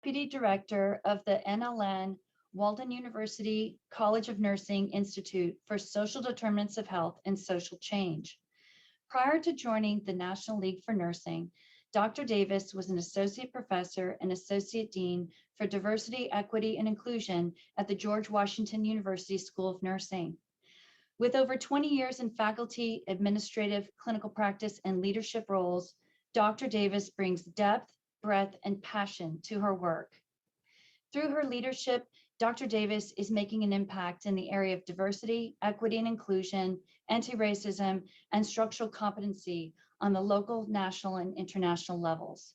Deputy Director of the NLN Walden University College of Nursing Institute for Social Determinants of Health and Social Change. Prior to joining the National League for Nursing, Dr. Davis was an associate professor and associate dean for diversity, equity, and inclusion at the George Washington University School of Nursing. With over 20 years in faculty, administrative, clinical practice, and leadership roles, Dr. Davis brings depth, breadth, and passion to her work. Through her leadership, Dr. Davis is making an impact in the area of diversity, equity and inclusion, anti-racism, and structural competency on the local, national, and international levels.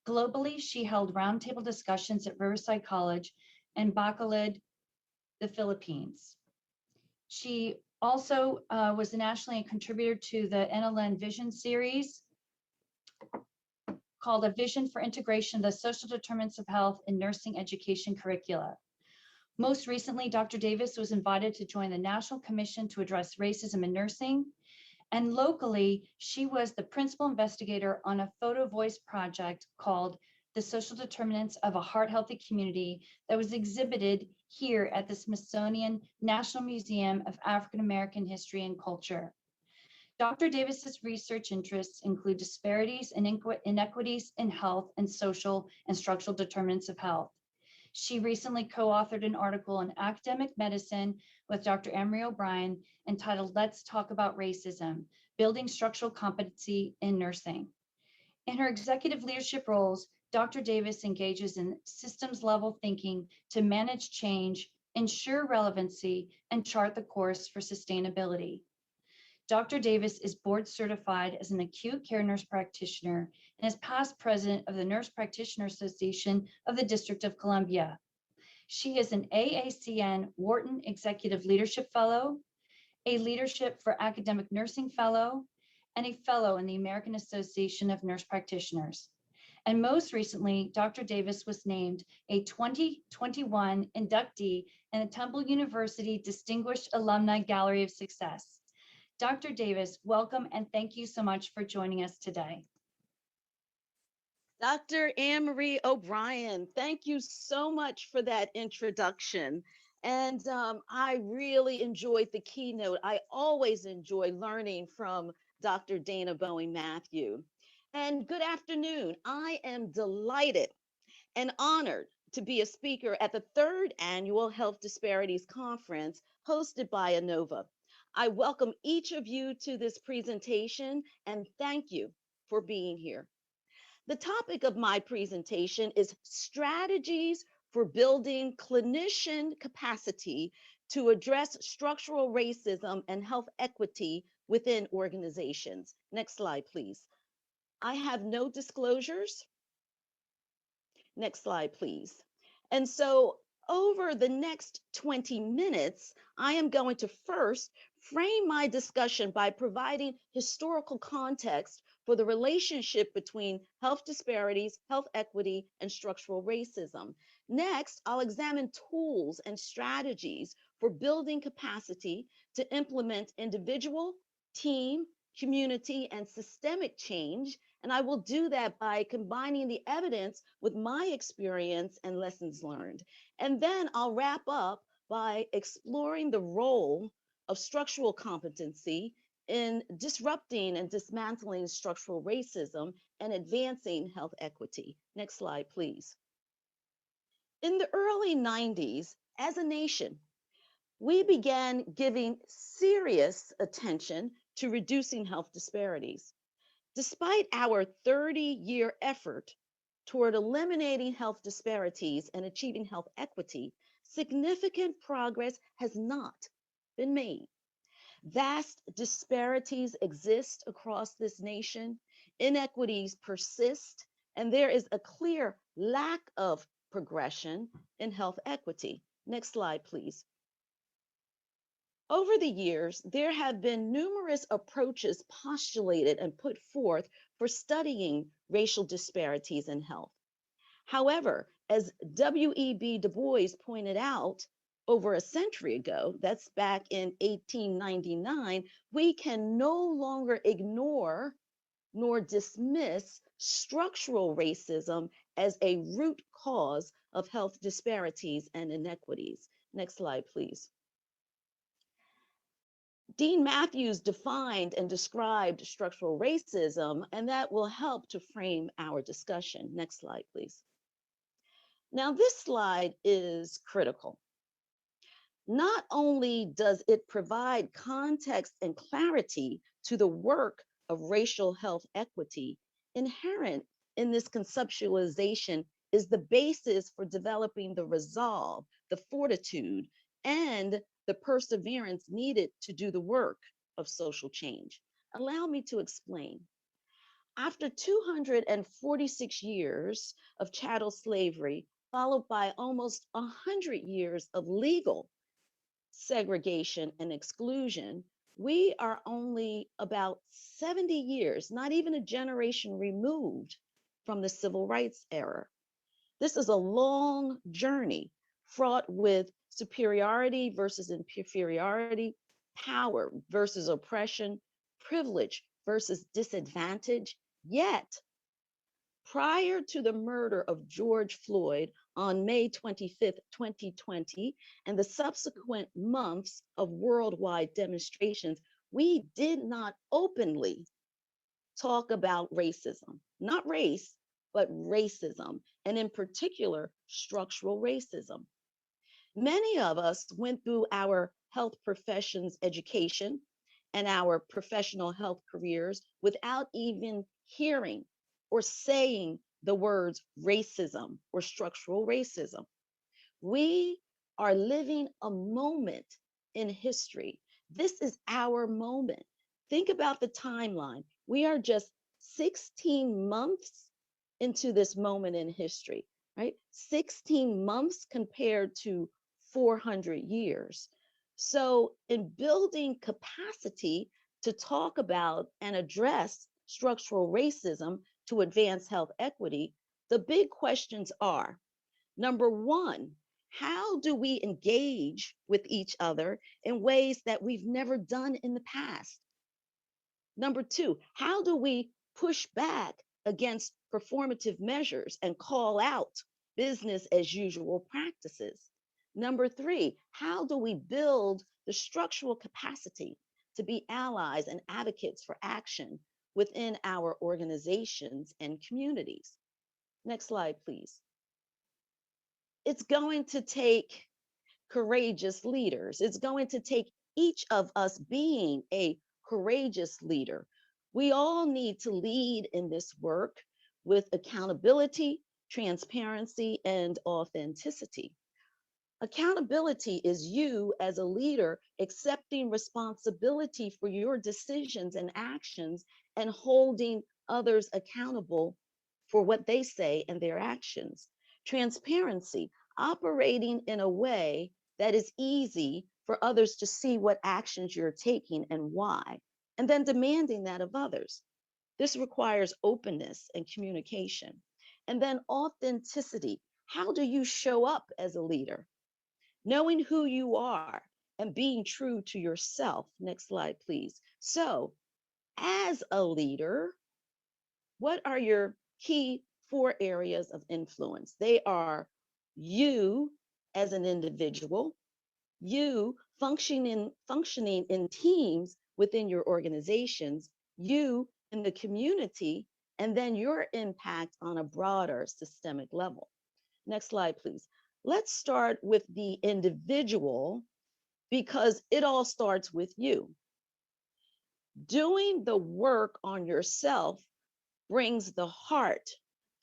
Globally, she held roundtable discussions at Riverside College and Bacolod, the Philippines. She also was nationally a contributor to the NLN Vision series called A Vision for Integration of the Social Determinants of Health in Nursing Education Curricula. Most recently, Dr. Davis was invited to join the National Commission to Address Racism in Nursing. And locally, she was the principal investigator on a photo voice project called The Social Determinants of a Heart Healthy Community that was exhibited here at the Smithsonian National Museum of African American History and Culture. Dr. Davis's research interests include disparities and inequities in health and social and structural determinants of health. She recently co-authored an article in Academic Medicine with Dr. Emery O'Brien entitled Let's Talk About Racism, Building Structural Competency in Nursing. In her executive leadership roles, Dr. Davis engages in systems level thinking to manage change, ensure relevancy, and chart the course for sustainability. Dr. Davis is board certified as an acute care nurse practitioner and is past president of the Nurse Practitioner Association of the District of Columbia. She is an AACN Wharton Executive Leadership Fellow, a Leadership for Academic Nursing Fellow, and a Fellow in the American Association of Nurse Practitioners. And most recently, Dr. Davis was named a 2021 inductee in the Temple University Distinguished Alumni Gallery of Success. Dr. Davis, welcome and thank you so much for joining us today. Dr. Anne-Marie O'Brien, thank you so much for that introduction. And I really enjoyed the keynote. I always enjoy learning from Dr. Dana Bowen Matthew. And good afternoon. I am delighted and honored to be a speaker at the 3rd Annual Health Disparities Conference hosted by Inova. I welcome each of you to this presentation and thank you for being here. The topic of my presentation is strategies for building clinician capacity to address structural racism and health equity within organizations. Next slide, please. I have no disclosures. Next slide, please. And so over the next 20 minutes, I am going to first frame my discussion by providing historical context for the relationship between health disparities, health equity, and structural racism. Next, I'll examine tools and strategies for building capacity to implement individual, team, community, and systemic change. And I will do that by combining the evidence with my experience and lessons learned. And then I'll wrap up by exploring the role of structural competency in disrupting and dismantling structural racism and advancing health equity. Next slide, please. In the early 90s, as a nation, we began giving serious attention to reducing health disparities. Despite our 30-year effort toward eliminating health disparities and achieving health equity, significant progress has not been made. Vast disparities exist across this nation, inequities persist, and there is a clear lack of progression in health equity. Next slide, please. Over the years, there have been numerous approaches postulated and put forth for studying racial disparities in health. However, as W.E.B. Du Bois pointed out over a century ago, that's back in 1899, we can no longer ignore nor dismiss structural racism as a root cause of health disparities and inequities. Next slide, please. Dean Matthews defined and described structural racism, and that will help to frame our discussion. Next slide, please. Now, this slide is critical. Not only does it provide context and clarity to the work of racial health equity, inherent in this conceptualization is the basis for developing the resolve, the fortitude, and the perseverance needed to do the work of social change. Allow me to explain. After 246 years of chattel slavery, followed by almost 100 years of legal segregation and exclusion, we are only about 70 years, not even a generation removed from the civil rights era. This is a long journey fraught with superiority versus inferiority, power versus oppression, privilege versus disadvantage. Yet, prior to the murder of George Floyd on May 25th, 2020, and the subsequent months of worldwide demonstrations, we did not openly talk about racism, not race, but racism, and in particular, structural racism. Many of us went through our health professions education and our professional health careers without even hearing or saying the words racism or structural racism. We are living a moment in history. This is our moment. Think about the timeline. We are just 16 months into this moment in history, right? 16 months compared to 400 years. So, in building capacity to talk about and address structural racism to advance health equity, the big questions are: number one, how do we engage with each other in ways that we've never done in the past? Number two, how do we push back against performative measures and call out business as usual practices? Number three, how do we build the structural capacity to be allies and advocates for action within our organizations and communities? Next slide, please. It's going to take courageous leaders. It's going to take each of us being a courageous leader. We all need to lead in this work with accountability, transparency, and authenticity. Accountability is you as a leader accepting responsibility for your decisions and actions and holding others accountable for what they say and their actions. Transparency, operating in a way that is easy for others to see what actions you're taking and why, and then demanding that of others. This requires openness and communication. And then authenticity. How do you show up as a leader? Knowing who you are and being true to yourself. Next slide, please. So, as a leader, what are your key 4 areas of influence? They are you as an individual, you functioning in teams within your organizations, you in the community, and then your impact on a broader systemic level. Next slide, please. Let's start with the individual because it all starts with you. Doing the work on yourself brings the heart,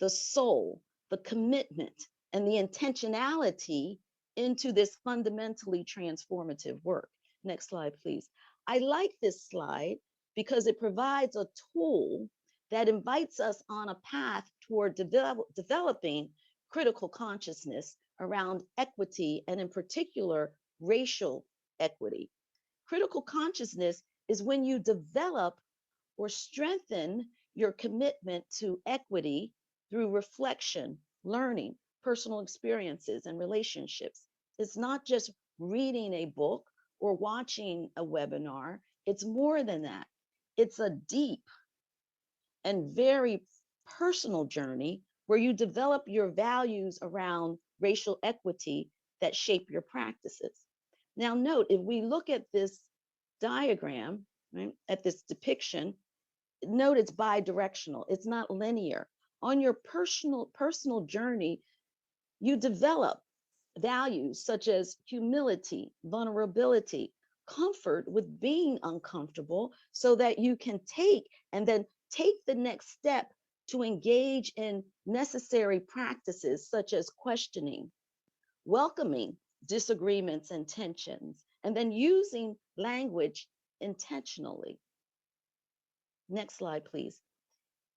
the soul, the commitment, and the intentionality into this fundamentally transformative work. Next slide, please. I like this slide because it provides a tool that invites us on a path toward developing critical consciousness around equity and in particular, racial equity. Critical consciousness is when you develop or strengthen your commitment to equity through reflection, learning, personal experiences, and relationships. It's not just reading a book or watching a webinar. It's more than that. It's a deep and very personal journey where you develop your values around racial equity that shape your practices. Now, note, if we look at this diagram, right, at this depiction, note it's bidirectional, it's not linear. On your personal journey, you develop values such as humility, vulnerability, comfort with being uncomfortable so that you can take the next step to engage in necessary practices such as questioning, welcoming disagreements and tensions, and then using language intentionally. Next slide, please.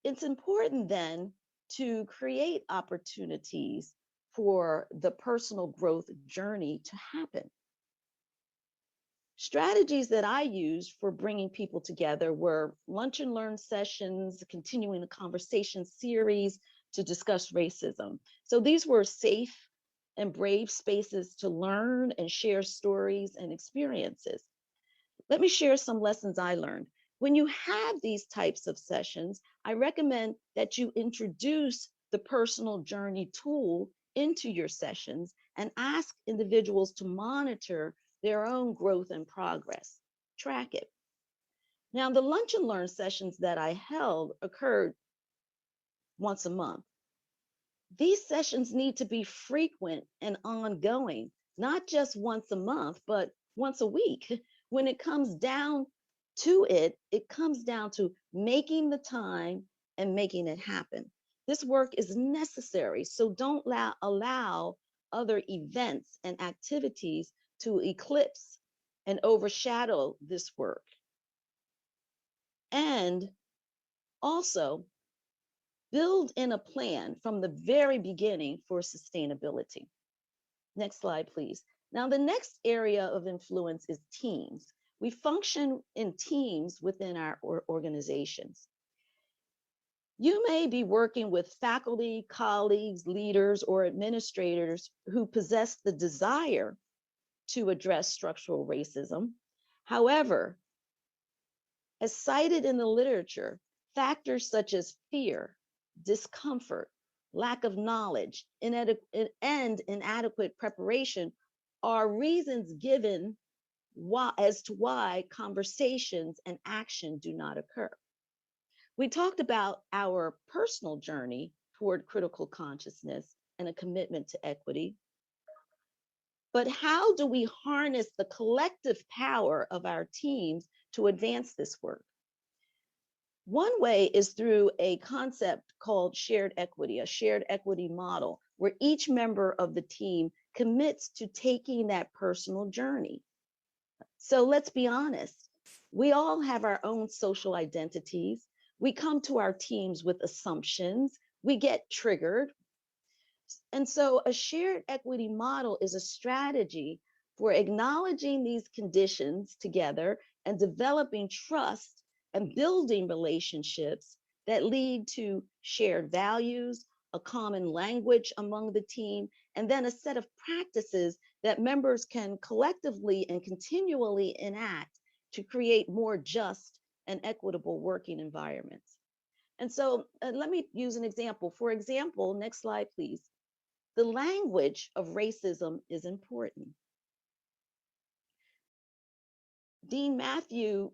It's important then to create opportunities for the personal growth journey to happen. Strategies that I used for bringing people together were lunch and learn sessions, continuing a conversation series to discuss racism. So these were safe and brave spaces to learn and share stories and experiences. Let me share some lessons I learned. When you have these types of sessions, I recommend that you introduce the personal journey tool into your sessions and ask individuals to monitor their own growth and progress. Track it. Now, the lunch and learn sessions that I held occurred once a month. These sessions need to be frequent and ongoing, not just once a month, but once a week. When it comes down to it, it comes down to making the time and making it happen. This work is necessary, so don't allow other events and activities to eclipse and overshadow this work. And also, build in a plan from the very beginning for sustainability. Next slide, please. Now, the next area of influence is teams. We function in teams within our organizations. You may be working with faculty, colleagues, leaders, or administrators who possess the desire to address structural racism. However, as cited in the literature, factors such as fear, discomfort, lack of knowledge, and inadequate preparation are reasons given as to why conversations and action do not occur. We talked about our personal journey toward critical consciousness and a commitment to equity. But how do we harness the collective power of our teams to advance this work? One way is through a concept called shared equity, a shared equity model, where each member of the team commits to taking that personal journey. So let's be honest, we all have our own social identities. We come to our teams with assumptions, we get triggered. And so a shared equity model is a strategy for acknowledging these conditions together and developing trust and building relationships that lead to shared values, a common language among the team, and then a set of practices that members can collectively and continually enact to create more just and equitable working environments. And so let me use an example. For example, next slide, please. The language of racism is important. Dean Matthew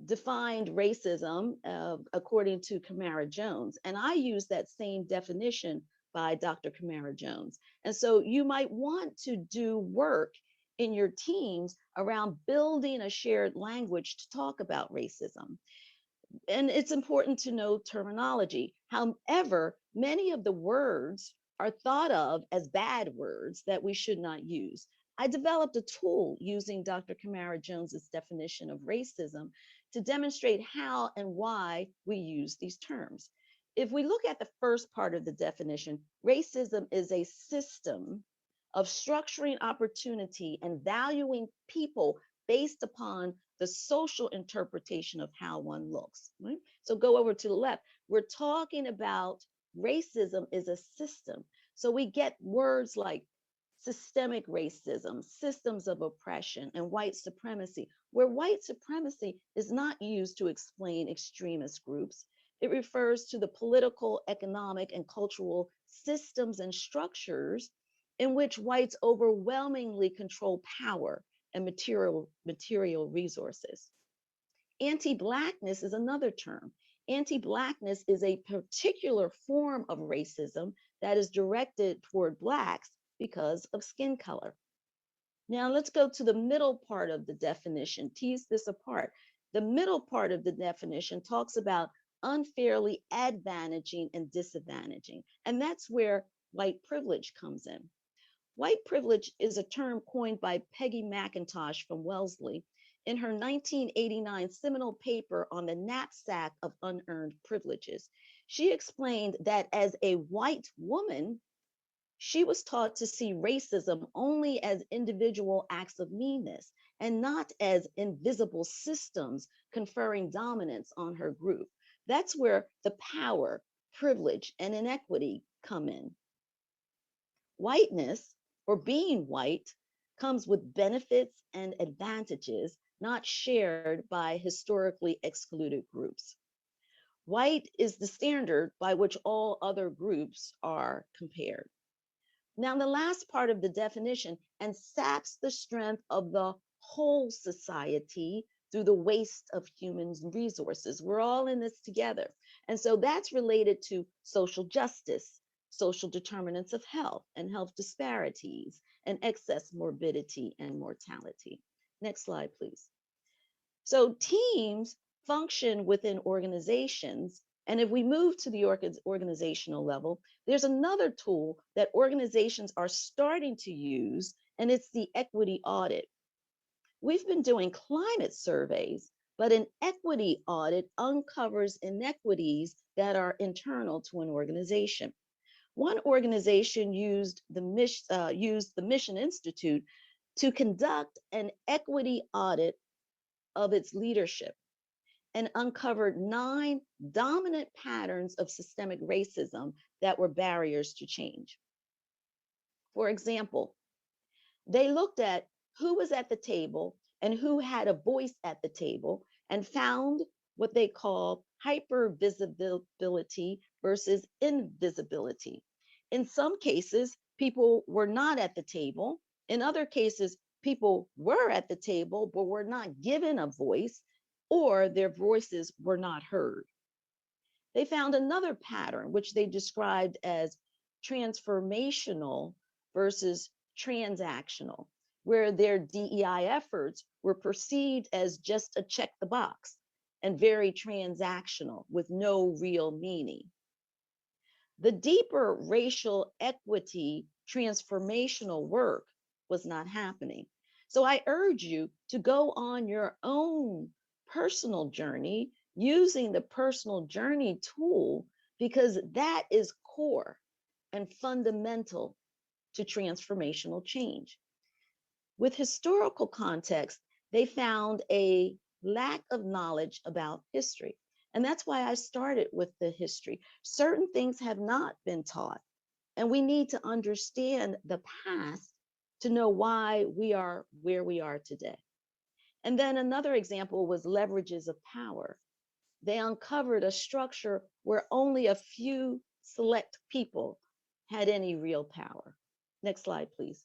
defined racism according to Camara Jones, and I use that same definition by Dr. Camara Jones. And so you might want to do work in your teams around building a shared language to talk about racism. And it's important to know terminology. However, many of the words are thought of as bad words that we should not use. I developed a tool using Dr. Camara Jones's definition of racism to demonstrate how and why we use these terms. If we look at the first part of the definition, racism is a system of structuring opportunity and valuing people based upon the social interpretation of how one looks. Right? So go over to the left. We're talking about racism is a system. So we get words like systemic racism, systems of oppression, and white supremacy, where white supremacy is not used to explain extremist groups. It refers to the political, economic, and cultural systems and structures in which whites overwhelmingly control power and material resources. Anti-Blackness is another term. Anti-Blackness is a particular form of racism that is directed toward Blacks because of skin color. Now let's go to the middle part of the definition, tease this apart. The middle part of the definition talks about unfairly advantaging and disadvantaging, and that's where white privilege comes in. White privilege is a term coined by Peggy McIntosh from Wellesley in her 1989 seminal paper on the knapsack of unearned privileges. She explained that as a white woman, she was taught to see racism only as individual acts of meanness and not as invisible systems conferring dominance on her group. That's where the power, privilege, and inequity come in. Whiteness, or being white, comes with benefits and advantages not shared by historically excluded groups. White is the standard by which all other groups are compared. Now, the last part of the definition, and saps the strength of the whole society through the waste of human resources. We're all in this together. And so that's related to social justice, social determinants of health and health disparities, and excess morbidity and mortality. Next slide, please. So teams function within organizations. And if we move to the organizational level, there's another tool that organizations are starting to use, and it's the equity audit. We've been doing climate surveys, but an equity audit uncovers inequities that are internal to an organization. One organization used the Mission Institute to conduct an equity audit of its leadership and uncovered 9 dominant patterns of systemic racism that were barriers to change. For example, they looked at who was at the table and who had a voice at the table and found what they call hypervisibility versus invisibility. In some cases, people were not at the table. In other cases, people were at the table but were not given a voice, or their voices were not heard. They found another pattern, which they described as transformational versus transactional, where their DEI efforts were perceived as just a check the box and very transactional with no real meaning. The deeper racial equity transformational work was not happening. So I urge you to go on your own personal journey using the personal journey tool, because that is core and fundamental to transformational change. With historical context, they found a lack of knowledge about history. And that's why I started with the history. Certain things have not been taught, and we need to understand the past to know why we are where we are today. And then another example was leverages of power. They uncovered a structure where only a few select people had any real power. Next slide, please.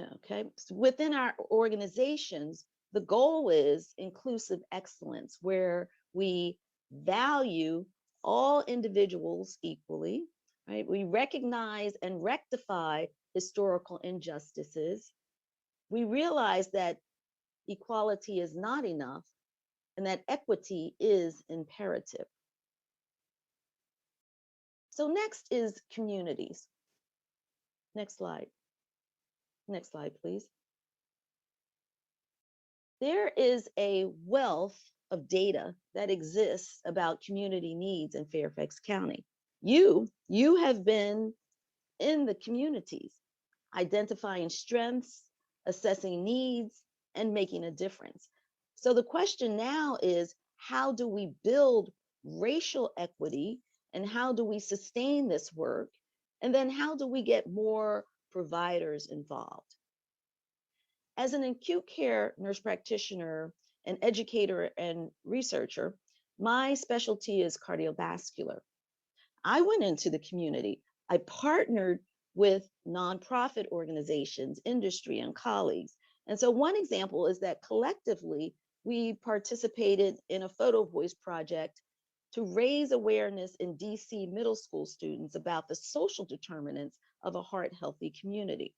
Okay, so within our organizations, the goal is inclusive excellence, where we value all individuals equally, right? We recognize and rectify historical injustices. We realize that equality is not enough and that equity is imperative. So next is communities. Next slide. Next slide, please. There is a wealth of data that exists about community needs in Fairfax County. You have been in the communities, identifying strengths, assessing needs, and making a difference. So the question now is, how do we build racial equity And how do we sustain this work? And then how do we get more providers involved? As an acute care nurse practitioner, an educator, and researcher, my specialty is cardiovascular. I went into the community. I partnered with nonprofit organizations, industry, and colleagues. And so, one example is that collectively, we participated in a photo voice project to raise awareness in DC middle school students about the social determinants of a heart healthy community.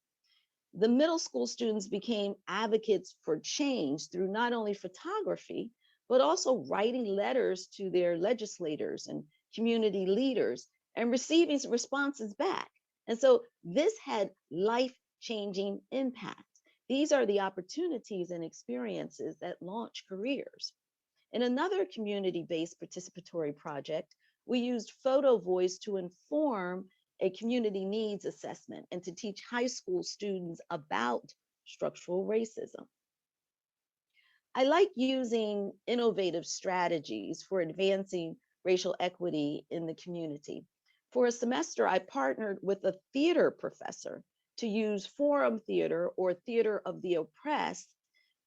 The middle school students became advocates for change through not only photography, but also writing letters to their legislators and community leaders and receiving responses back. And so this had life changing impact. These are the opportunities and experiences that launch careers. In another community based participatory project, we used photo voice to inform a community needs assessment and to teach high school students about structural racism. I like using innovative strategies for advancing racial equity in the community. For a semester, I partnered with a theater professor to use forum theater or theater of the oppressed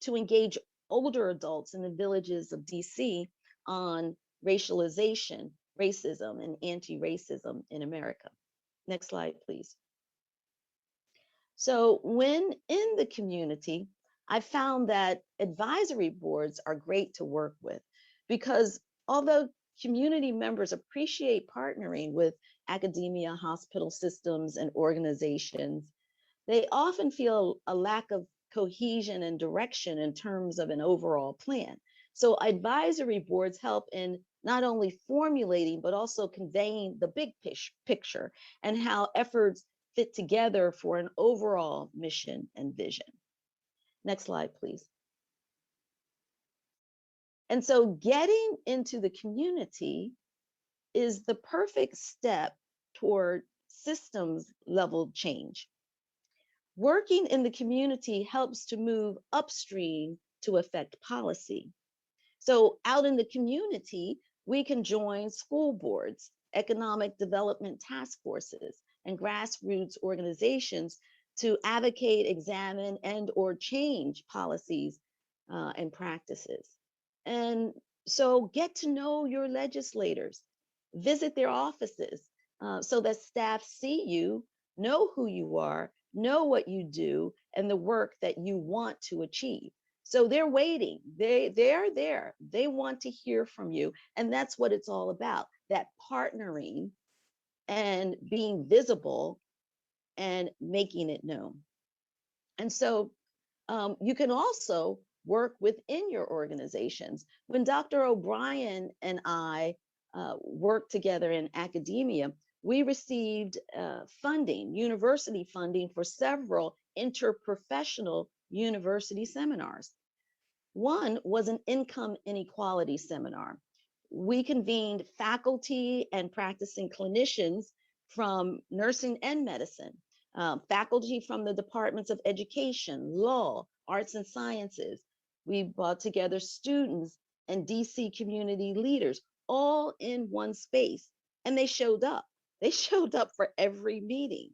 to engage older adults in the villages of DC on racialization, racism, and anti racism in America. Next slide, please. So, when in the community, I found that advisory boards are great to work with because although community members appreciate partnering with academia, hospital systems, and organizations, they often feel a lack of cohesion and direction in terms of an overall plan. So, advisory boards help in not only formulating, but also conveying the big picture and how efforts fit together for an overall mission and vision. Next slide, please. And so, getting into the community is the perfect step toward systems level change. Working in the community helps to move upstream to affect policy. So, out in the community, we can join school boards, economic development task forces, and grassroots organizations to advocate, examine, and or change policies and practices. And so, get to know your legislators, visit their offices so that staff see you, know who you are, know what you do, and the work that you want to achieve. So they're waiting. They're there. They want to hear from you. And that's what it's all about, that partnering and being visible and making it known. And so you can also work within your organizations. When Dr. O'Brien and I worked together in academia, we received funding, university funding for several interprofessional university seminars. One was an income inequality seminar. We convened faculty and practicing clinicians from nursing and medicine, faculty from the departments of education, law, arts and sciences. We brought together students and DC community leaders all in one space, and they showed up. They showed up for every meeting.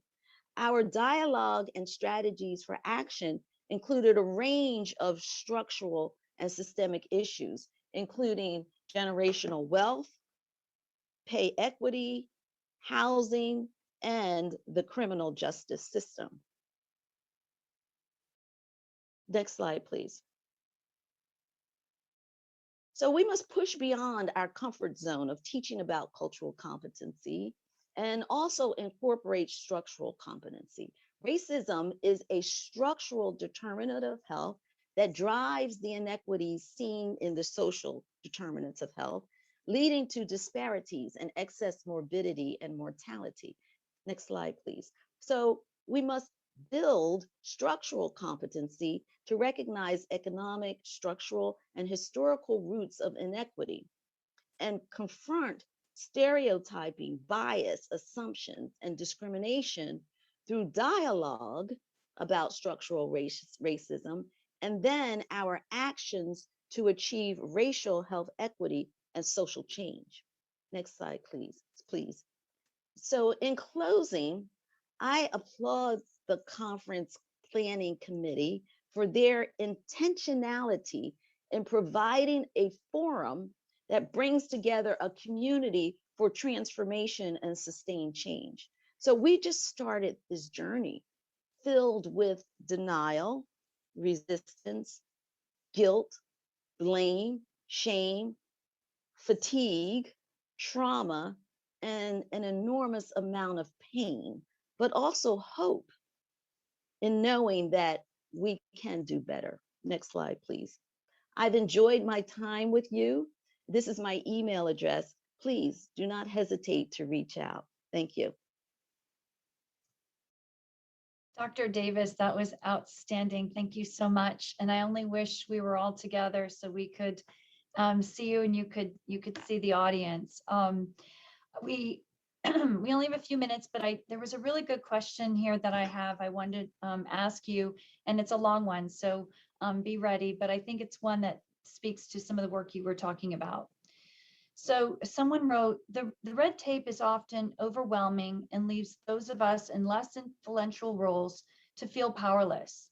Our dialogue and strategies for action included a range of structural and systemic issues, including generational wealth, pay equity, housing, and the criminal justice system. Next slide, please. So we must push beyond our comfort zone of teaching about cultural competency and also incorporate structural competency. Racism is a structural determinant of health that drives the inequities seen in the social determinants of health, leading to disparities and excess morbidity and mortality. Next slide, please. So we must build structural competency to recognize economic, structural, and historical roots of inequity and confront stereotyping, bias, assumptions, and discrimination through dialogue about structural racism, and then our actions to achieve racial health equity and social change. Next slide, please. So in closing, I applaud the conference planning committee for their intentionality in providing a forum that brings together a community for transformation and sustained change. So we just started this journey filled with denial, resistance, guilt, blame, shame, fatigue, trauma, and an enormous amount of pain, but also hope in knowing that we can do better. Next slide, please. I've enjoyed my time with you. This is my email address. Please do not hesitate to reach out. Thank you. Dr. Davis, that was outstanding. Thank you so much. And I only wish we were all together so we could see you and you could see the audience. We we only have a few minutes, but there was a really good question here that I wanted to ask you, and it's a long one, so be ready. But I think it's one that speaks to some of the work you were talking about. So someone wrote, the red tape is often overwhelming and leaves those of us in less influential roles to feel powerless.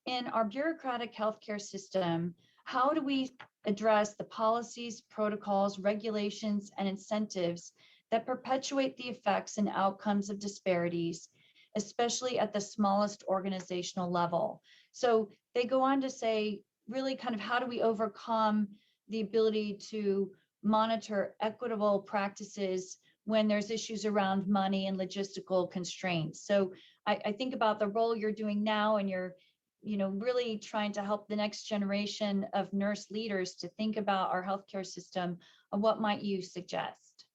In our bureaucratic healthcare system, how do we address the policies, protocols, regulations, and incentives that perpetuate the effects and outcomes of disparities, especially at the smallest organizational level? So they go on to say, really kind of how do we overcome the ability to monitor equitable practices when there's issues around money and logistical constraints? So I think about the role you're doing now, and you're really trying to help the next generation of nurse leaders to think about our healthcare system. What might you suggest?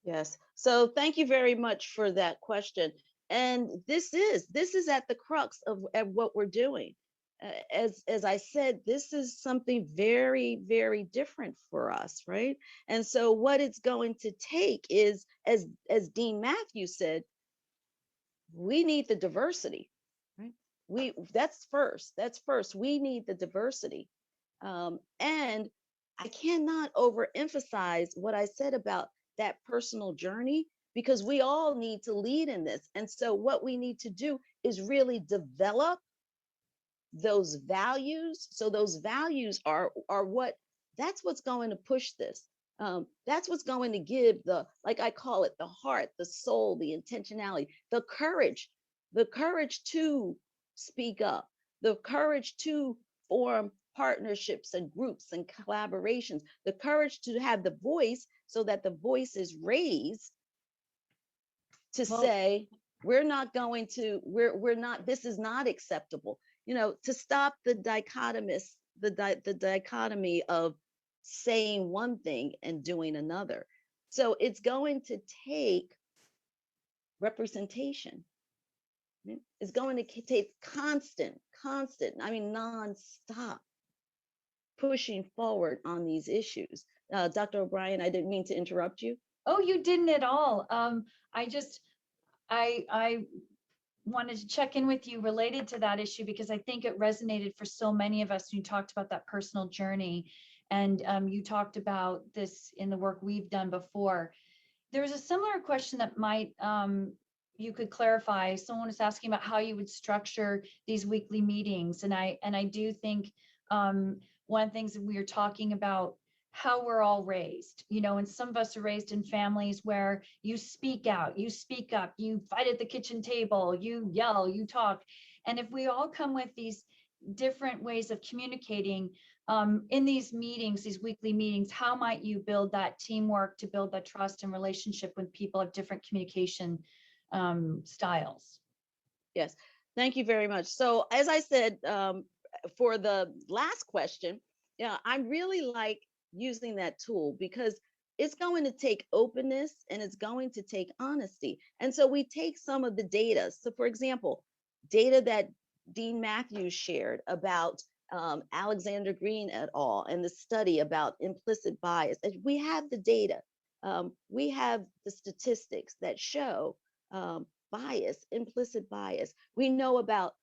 Yes. So thank you very much for that question. And this is at the crux of what we're doing. As I said, this is something very, very different for us, right? And so what it's going to take is, as Dean Matthews said, we need the diversity, right? That's first. That's first. We need the diversity. And I cannot overemphasize what I said about that personal journey, because we all need to lead in this. And so what we need to do is really develop those values. So those values are that's what's going to push this. That's what's going to give like I call it, the heart, the soul, the intentionality, the courage to speak up, the courage to form partnerships and groups and collaborations, the courage to have the voice so that the voice is raised to say, we're not, this is not acceptable. To stop the dichotomy of saying one thing and doing another. So it's going to take representation. It's going to take constant, nonstop pushing forward on these issues. Dr. O'Brien, I didn't mean to interrupt you. Oh, you didn't at all. I wanted to check in with you related to that issue, because I think it resonated for so many of us. You talked about that personal journey, and you talked about this in the work we've done before. There was a similar question that might you could clarify. Someone was asking about how you would structure these weekly meetings, and I do think one of the things that we are talking about, how we're all raised, and some of us are raised in families where you speak out, you speak up, you fight at the kitchen table, you yell, you talk. And if we all come with these different ways of communicating in these meetings, these weekly meetings, how might you build that teamwork to build that trust and relationship when people have different communication styles? Yes, thank you very much. So as I said, for the last question, yeah, I really like using that tool, because it's going to take openness and it's going to take honesty. And so we take some of the data. So for example, data that Dean Matthews shared about Alexander Green et al. And the study about implicit bias. We have the data. We have the statistics that show bias, implicit bias. We know about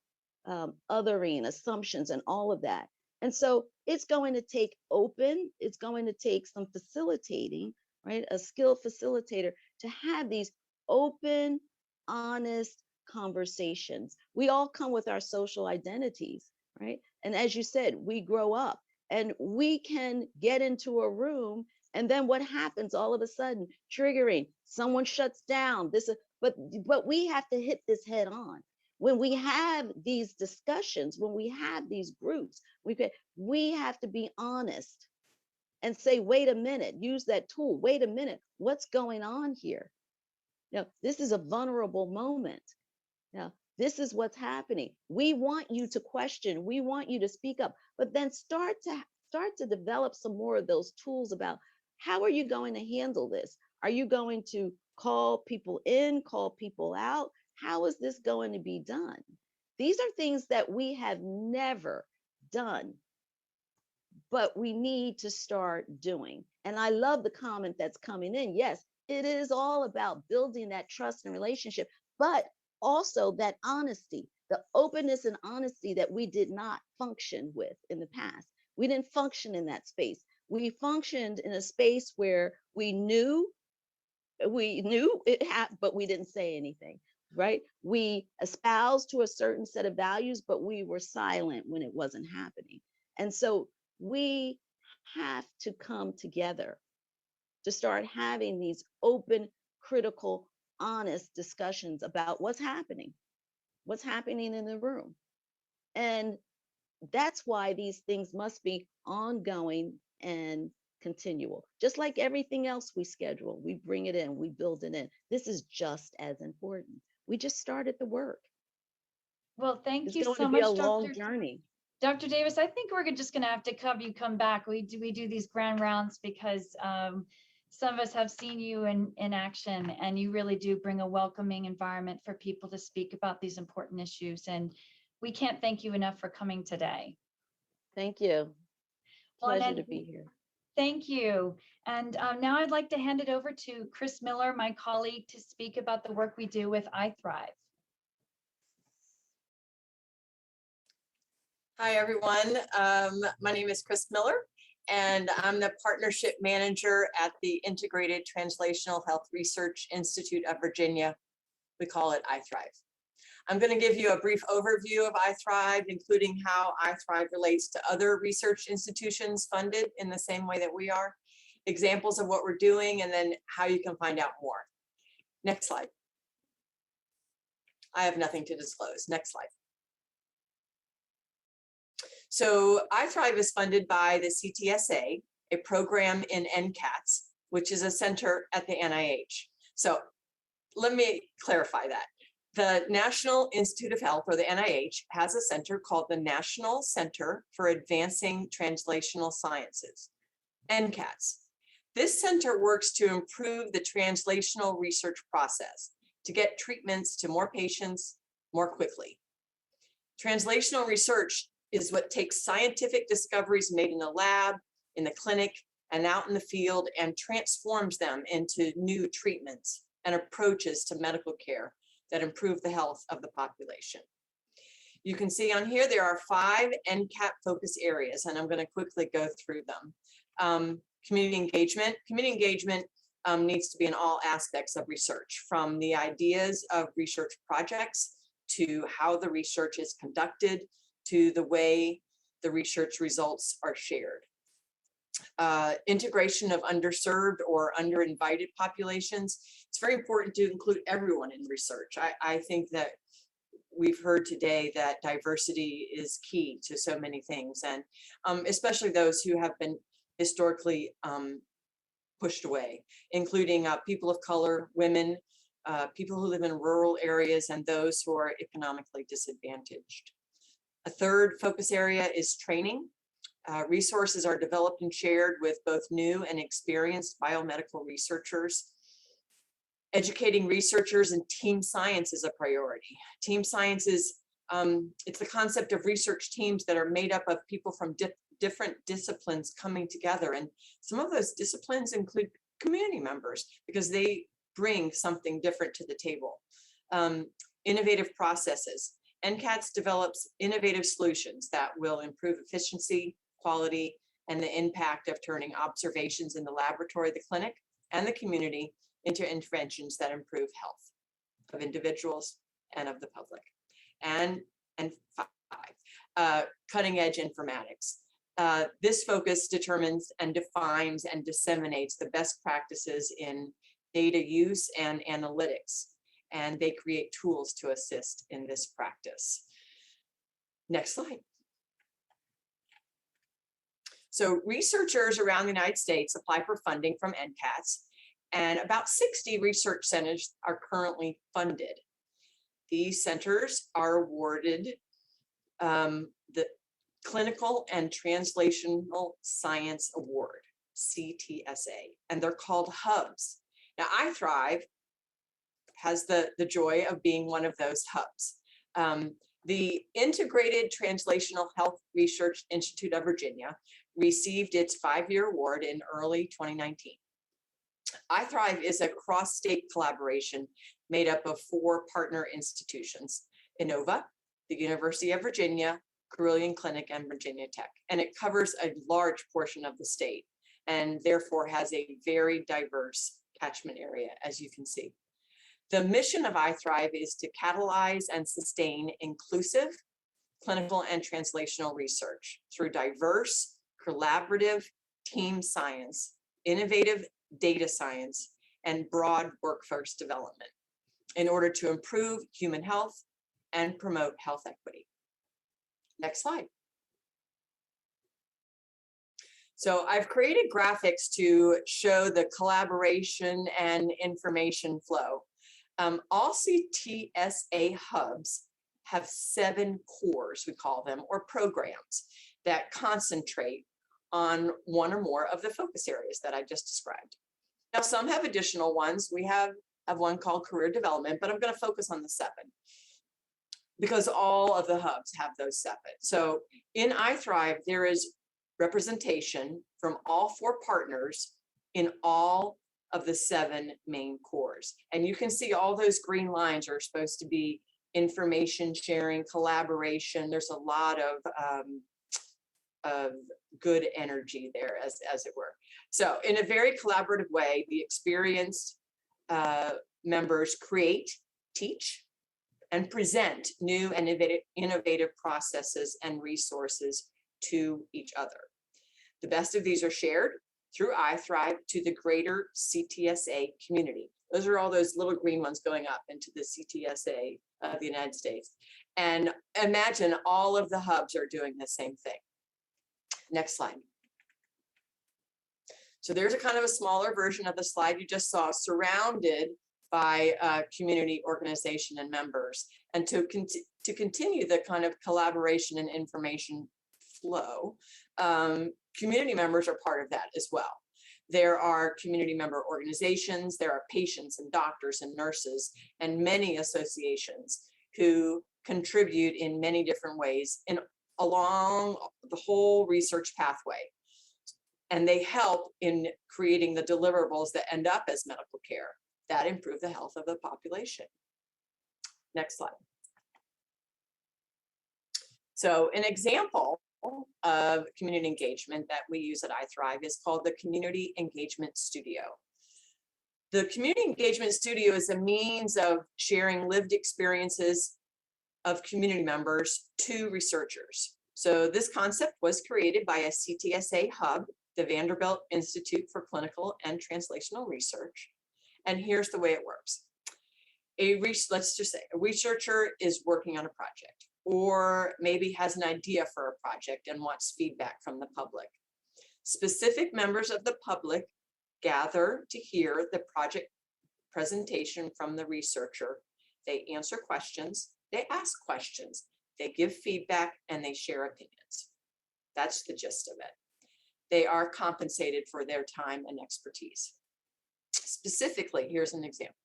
othering, assumptions, and all of that. And so it's going to take it's going to take some facilitating, right? A skilled facilitator to have these open, honest conversations. We all come with our social identities, right? And as you said, we grow up and we can get into a room, and then what happens all of a sudden? Triggering, someone shuts down. But we have to hit this head on. When we have these discussions, when we have these groups, we have to be honest and say, wait a minute, use that tool. Wait a minute, what's going on here? Now, this is a vulnerable moment. Now, this is what's happening. We want you to question, we want you to speak up, but then start to develop some more of those tools about how are you going to handle this? Are you going to call people in, call people out? How is this going to be done? These are things that we have never done, but we need to start doing. And I love the comment that's coming in. Yes, it is all about building that trust and relationship, but also that honesty, the openness and honesty that we did not function with in the past. We didn't function in that space. We functioned in a space where we knew it happened, but we didn't say anything, right? We espoused to a certain set of values, but we were silent when it wasn't happening. And so we have to come together to start having these open, critical, honest discussions about what's happening in the room. And that's why these things must be ongoing and continual. Just like everything else we schedule, we bring it in, we build it in. This is just as important. We just started the work. Well, thank It's you going so to be much, a long journey. Dr. Davis. I think we're just going to have to have you come back. We do these grand rounds because some of us have seen you in action, and you really do bring a welcoming environment for people to speak about these important issues. And we can't thank you enough for coming today. Thank you. Well, Pleasure to be here. Thank you. And now I'd like to hand it over to Chris Miller, my colleague, to speak about the work we do with iTHRIV. Hi, everyone. My name is Chris Miller, and I'm the Partnership Manager at the Integrated Translational Health Research Institute of Virginia. We call it iTHRIV. I'm going to give you a brief overview of iTHRIV, including how iTHRIV relates to other research institutions funded in the same way that we are, examples of what we're doing, and then how you can find out more. Next slide. I have nothing to disclose. Next slide. So iTHRIV is funded by the CTSA, a program in NCATS, which is a center at the NIH. So let me clarify that. The National Institute of Health, or the NIH, has a center called the National Center for Advancing Translational Sciences, NCATS. This center works to improve the translational research process to get treatments to more patients more quickly. Translational research is what takes scientific discoveries made in the lab, in the clinic, and out in the field and transforms them into new treatments and approaches to medical care that improve the health of the population. You can see on here, there are 5 NCAT focus areas, and I'm going to quickly go through them. Community engagement. Community engagement needs to be in all aspects of research, from the ideas of research projects to how the research is conducted, to the way the research results are shared. Integration of underserved or underinvited populations. It's very important to include everyone in research. I think that we've heard today that diversity is key to so many things, and especially those who have been historically pushed away, including people of color, women, people who live in rural areas, and those who are economically disadvantaged. A third focus area is training. Resources are developed and shared with both new and experienced biomedical researchers. Educating researchers in team science is a priority. Team science is, it's the concept of research teams that are made up of people from different disciplines coming together. And some of those disciplines include community members because they bring something different to the table. Innovative processes. NCATS develops innovative solutions that will improve efficiency, quality, and the impact of turning observations in the laboratory, the clinic, and the community into interventions that improve health of individuals and of the public. And 5, cutting edge informatics. This focus determines and defines and disseminates the best practices in data use and analytics, and they create tools to assist in this practice. Next slide. So researchers around the United States apply for funding from NCATS, and about 60 research centers are currently funded. These centers are awarded the Clinical and Translational Science Award, CTSA, and they're called hubs. Now, iTHRIV has the joy of being one of those hubs. The Integrated Translational Health Research Institute of Virginia received its 5-year award in early 2019. iTHRIV is a cross-state collaboration made up of 4 partner institutions: Inova, the University of Virginia, Carilion Clinic, and Virginia Tech. And it covers a large portion of the state and therefore has a very diverse catchment area, as you can see. The mission of iTHRIV is to catalyze and sustain inclusive clinical and translational research through diverse, collaborative team science, innovative data science, and broad workforce development in order to improve human health and promote health equity. Next slide. So I've created graphics to show the collaboration and information flow. All CTSA hubs have 7 cores, we call them, or programs that concentrate on one or more of the focus areas that I just described. Now, some have additional ones. We have one called career development, but I'm going to focus on the 7 because all of the hubs have those 7. So in iTHRIV, there is representation from all 4 partners in all of the 7 main cores. And you can see all those green lines are supposed to be information sharing, collaboration. There's a lot of good energy there, as it were. So in a very collaborative way, the experienced members create, teach, and present new and innovative processes and resources to each other. The best of these are shared through iTHRIV to the greater CTSA community. Those are all those little green ones going up into the CTSA of the United States. And imagine all of the hubs are doing the same thing. Next slide. So there's a kind of a smaller version of the slide you just saw, surrounded by community organization and members. And to continue the kind of collaboration and information flow, community members are part of that as well. There are community member organizations, there are patients and doctors and nurses, and many associations who contribute in many different ways along the whole research pathway. And they help in creating the deliverables that end up as medical care that improve the health of the population. Next slide. So an example of community engagement that we use at iTHRIV is called the Community Engagement Studio. The Community Engagement Studio is a means of sharing lived experiences of community members to researchers. So this concept was created by a CTSA hub, the Vanderbilt Institute for Clinical and Translational Research. And here's the way it works. Let's just say a researcher is working on a project, or maybe has an idea for a project and wants feedback from the public. Specific members of the public gather to hear the project presentation from the researcher. They answer questions, they ask questions, they give feedback, and they share opinions. That's the gist of it. They are compensated for their time and expertise. Specifically, here's an example.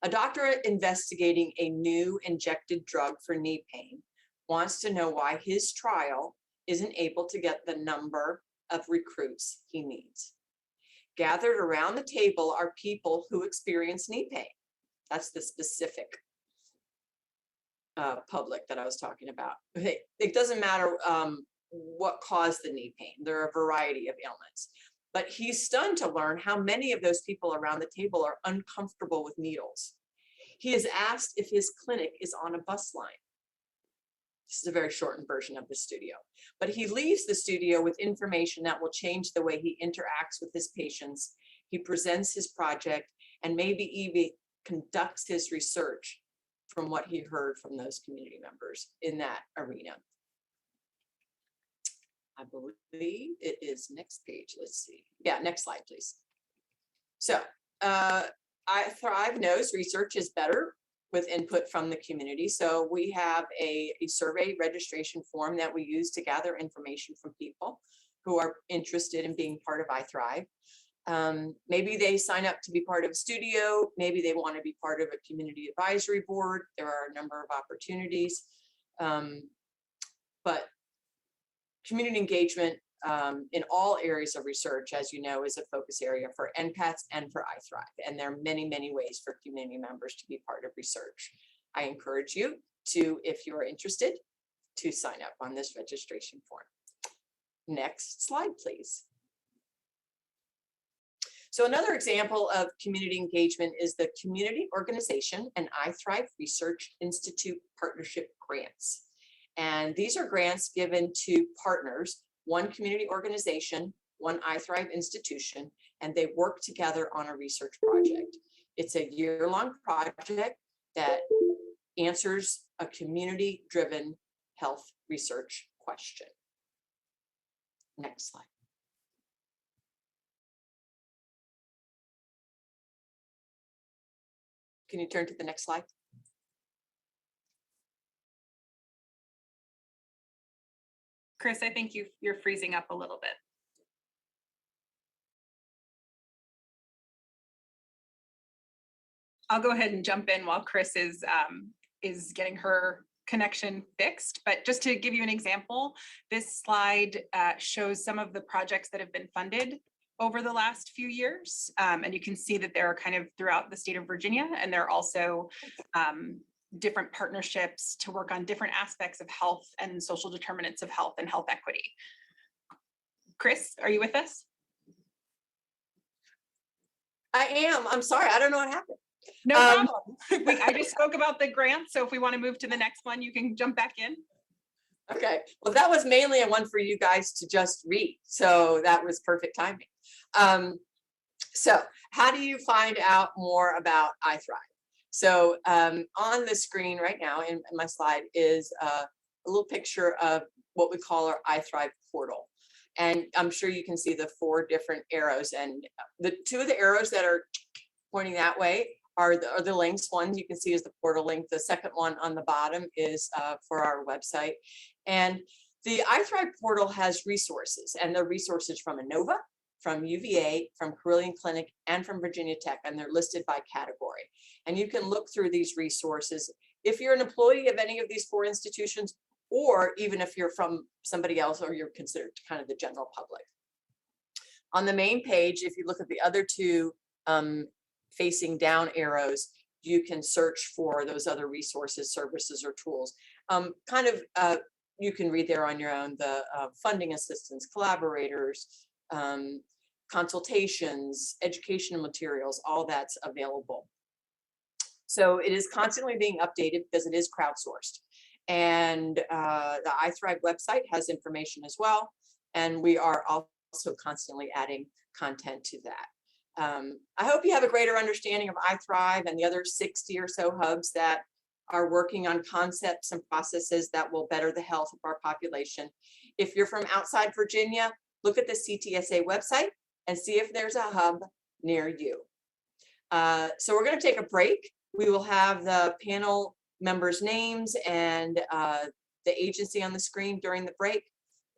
A doctor investigating a new injected drug for knee pain wants to know why his trial isn't able to get the number of recruits he needs. Gathered around the table are people who experience knee pain. That's the specific public that I was talking about. It doesn't matter what caused the knee pain. There are a variety of ailments. but he's stunned to learn how many of those people around the table are uncomfortable with needles. He is asked if his clinic is on a bus line. This is a very shortened version of the studio, but he leaves the studio with information that will change the way he interacts with his patients. He presents his project and maybe even conducts his research from what he heard from those community members in that arena. I believe it is next page. Let's see. Yeah, next slide, please. So iTHRIV knows research is better with input from the community. So we have a survey registration form that we use to gather information from people who are interested in being part of iTHRIV. Maybe they sign up to be part of a studio. Maybe they want to be part of a community advisory board. There are a number of opportunities. But community engagement in all areas of research, as you know, is a focus area for NCATS and for iTHRIV. And there are many, many ways for community members to be part of research. I encourage you to, if you are interested, to sign up on this registration form. Next slide, please. So another example of community engagement is the Community Organization and iTHRIV Research Institute Partnership Grants. And these are grants given to partners, one community organization, one iTHRIV institution, and they work together on a research project. It's a year-long project that answers a community-driven health research question. Next slide. Can you turn to the next slide? Chris, I think you're freezing up a little bit. I'll go ahead and jump in while Chris is getting her connection fixed. But just to give you an example, this slide shows some of the projects that have been funded over the last few years. And you can see that they're kind of throughout the state of Virginia, and they're also different partnerships to work on different aspects of health and social determinants of health and health equity. Chris, are you with us? I am. I'm sorry. I don't know what happened. No problem. I just spoke about the grant. So if we want to move to the next one, you can jump back in. Okay. Well, that was mainly a one for you guys to just read. So that was perfect timing. So how do you find out more about iTHRIV? So on the screen right now in my slide is a little picture of what we call our iTHRIV portal. And I'm sure you can see the 4 different arrows, and the 2 of the arrows that are pointing that way are the links. One you can see is the portal link. The second one on the bottom is for our website. And the iTHRIV portal has resources, and they're resources from Inova, from UVA, from Carilion Clinic, and from Virginia Tech, and they're listed by category. And you can look through these resources if you're an employee of any of these 4 institutions, or even if you're from somebody else or you're considered kind of the general public. On the main page, if you look at the other 2 facing down arrows, you can search for those other resources, services, or tools. You can read there on your own the funding assistance, collaborators, consultations, educational materials, all that's available. So it is constantly being updated because it is crowdsourced. And the iTHRIV website has information as well. And we are also constantly adding content to that. I hope you have a greater understanding of iTHRIV and the other 60 or so hubs that are working on concepts and processes that will better the health of our population. If you're from outside Virginia, look at the CTSA website and see if there's a hub near you. So we're going to take a break. We will have the panel members' names and the agency on the screen during the break.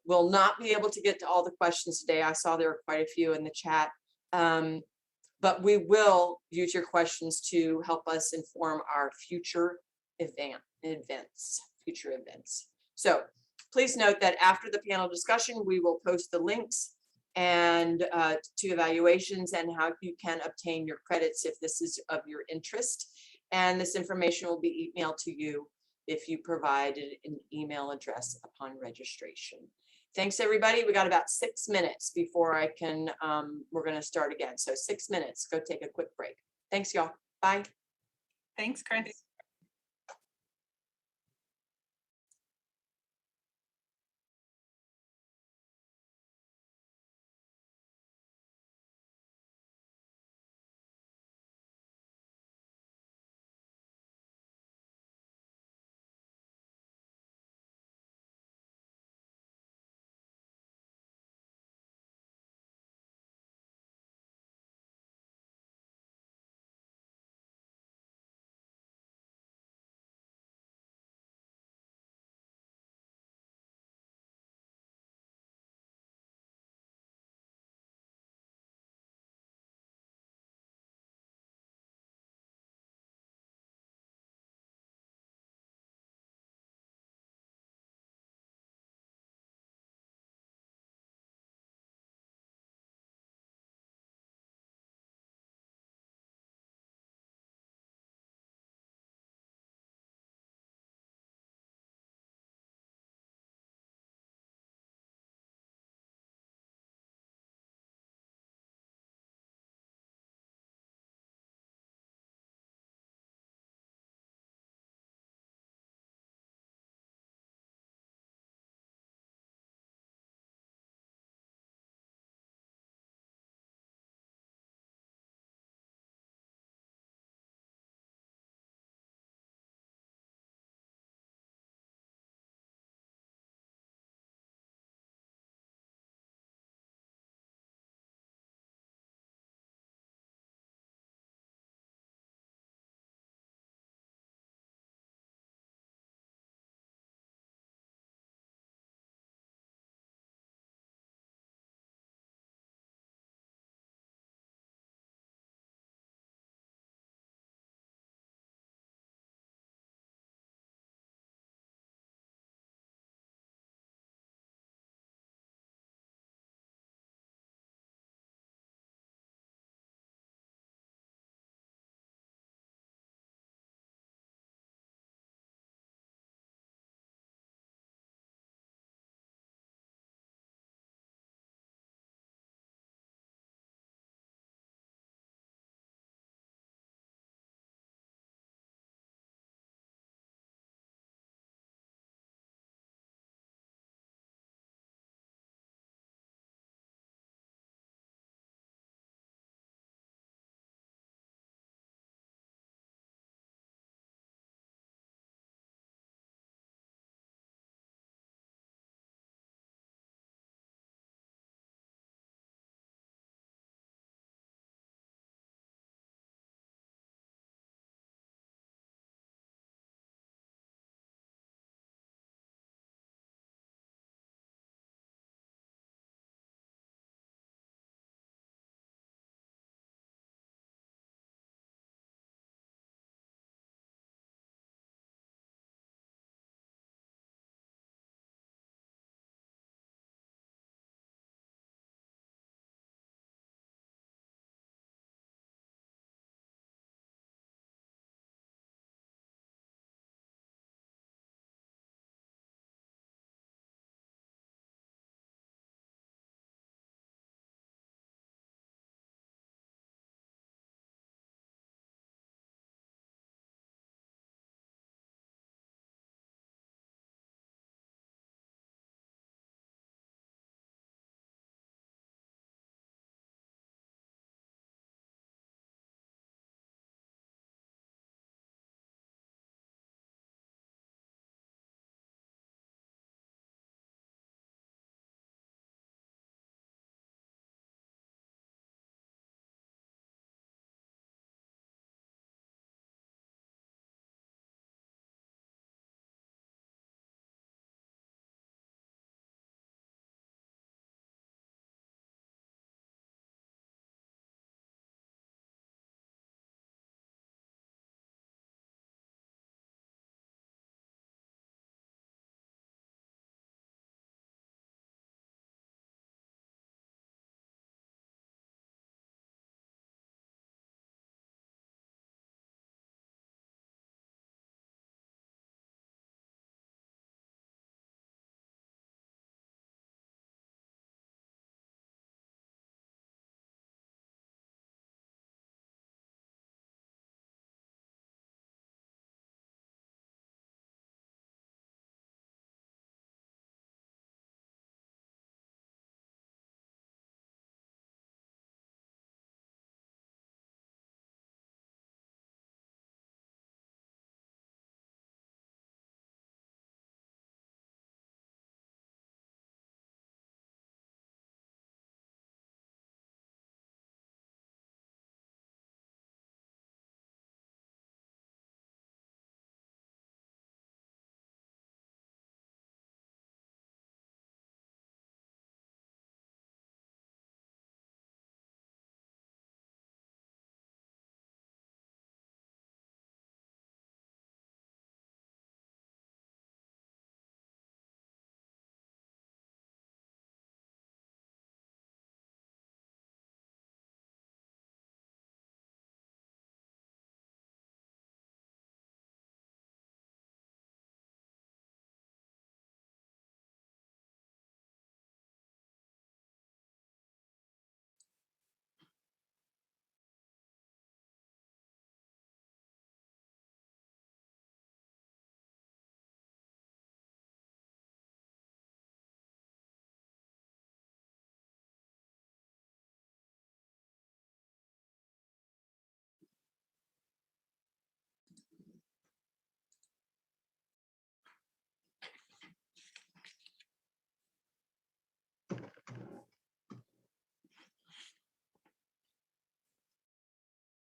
We'll not be able to get to all the questions today. I saw there were quite a few in the chat. But we will use your questions to help us inform our future events. So please note that after the panel discussion, we will post the links and to evaluations and how you can obtain your credits if this is of your interest. And this information will be emailed to you if you provided an email address upon registration. Thanks, everybody. We got about 6 minutes before I can, we're going to start again. So 6 minutes, go take a quick break. Thanks, y'all. Bye. Thanks, Chris.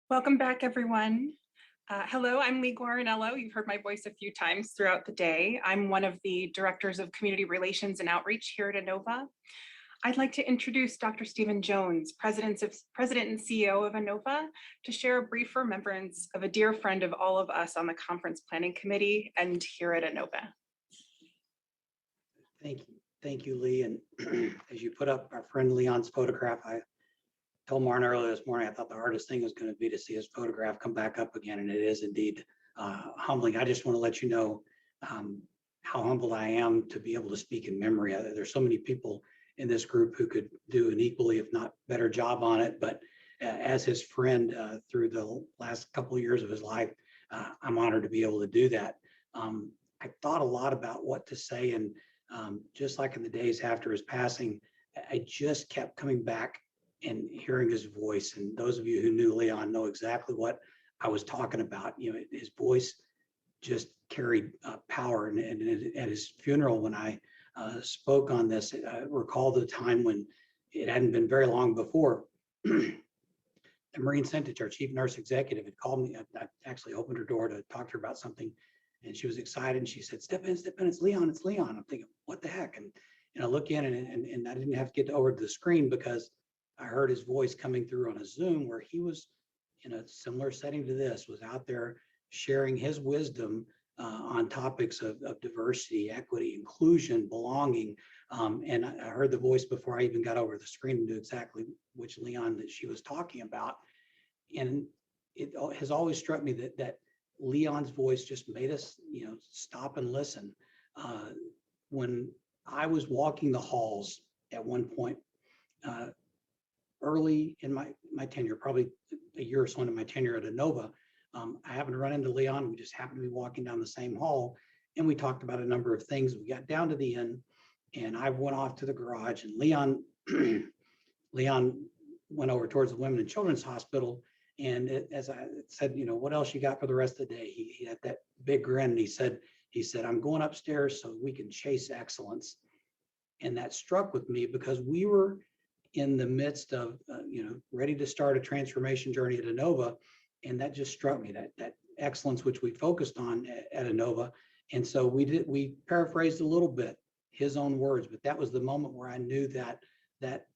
Welcome back, everyone. Hello, I'm Lee Guarinello. You've heard my voice a few times throughout the day. I'm one of the directors of community relations and outreach here at Inova. I'd like to introduce Dr. Stephen Jones, President and CEO of Inova, to share a brief remembrance of a dear friend of all of us on the conference planning committee and here at Inova. Thank you, Lee. And as you put up our friend Leon's photograph, I told Martin earlier this morning, I thought the hardest thing was going to be to see his photograph come back up again. And it is indeed humbling. I just want to let you know how humbled I am to be able to speak in memory. There's so many people in this group who could do an equally, if not better job on it. But as his friend through the last couple of years of his life, I'm honored to be able to do that. I thought a lot about what to say. And just like in the days after his passing, I just kept coming back and hearing his voice. And those of you who knew Leon know exactly what I was talking about. You know, his voice just carried power. And at his funeral, when I spoke on this, I recall the time when it hadn't been very long before. The Marine Centich, our chief nurse executive, had called me. I actually opened her door to talk to her about something. And she was excited. And she said, step in, it's Leon, it's Leon. I'm thinking, what the heck? And I look in and I didn't have to get over to the screen because I heard his voice coming through on a Zoom where he was in a similar setting to this, was out there sharing his wisdom on topics of diversity, equity, inclusion, belonging. And I heard the voice before I even got over the screen and knew exactly which Leon that she was talking about. And it has always struck me that Leon's voice just made us, stop and listen. When I was walking the halls at one point, early in my tenure, probably a year or so into my tenure at Inova, I happened to run into Leon. We just happened to be walking down the same hall, and we talked about a number of things. We got down to the end, and I went off to the garage, and Leon went over towards the Women and Children's Hospital. And as I said, what else you got for the rest of the day? He had that big grin, and he said, I'm going upstairs so we can chase excellence. And that struck with me because we were in the midst of, ready to start a transformation journey at Inova. And that just struck me, that excellence, which we focused on at Inova. And so we paraphrased a little bit his own words, but that was the moment where I knew that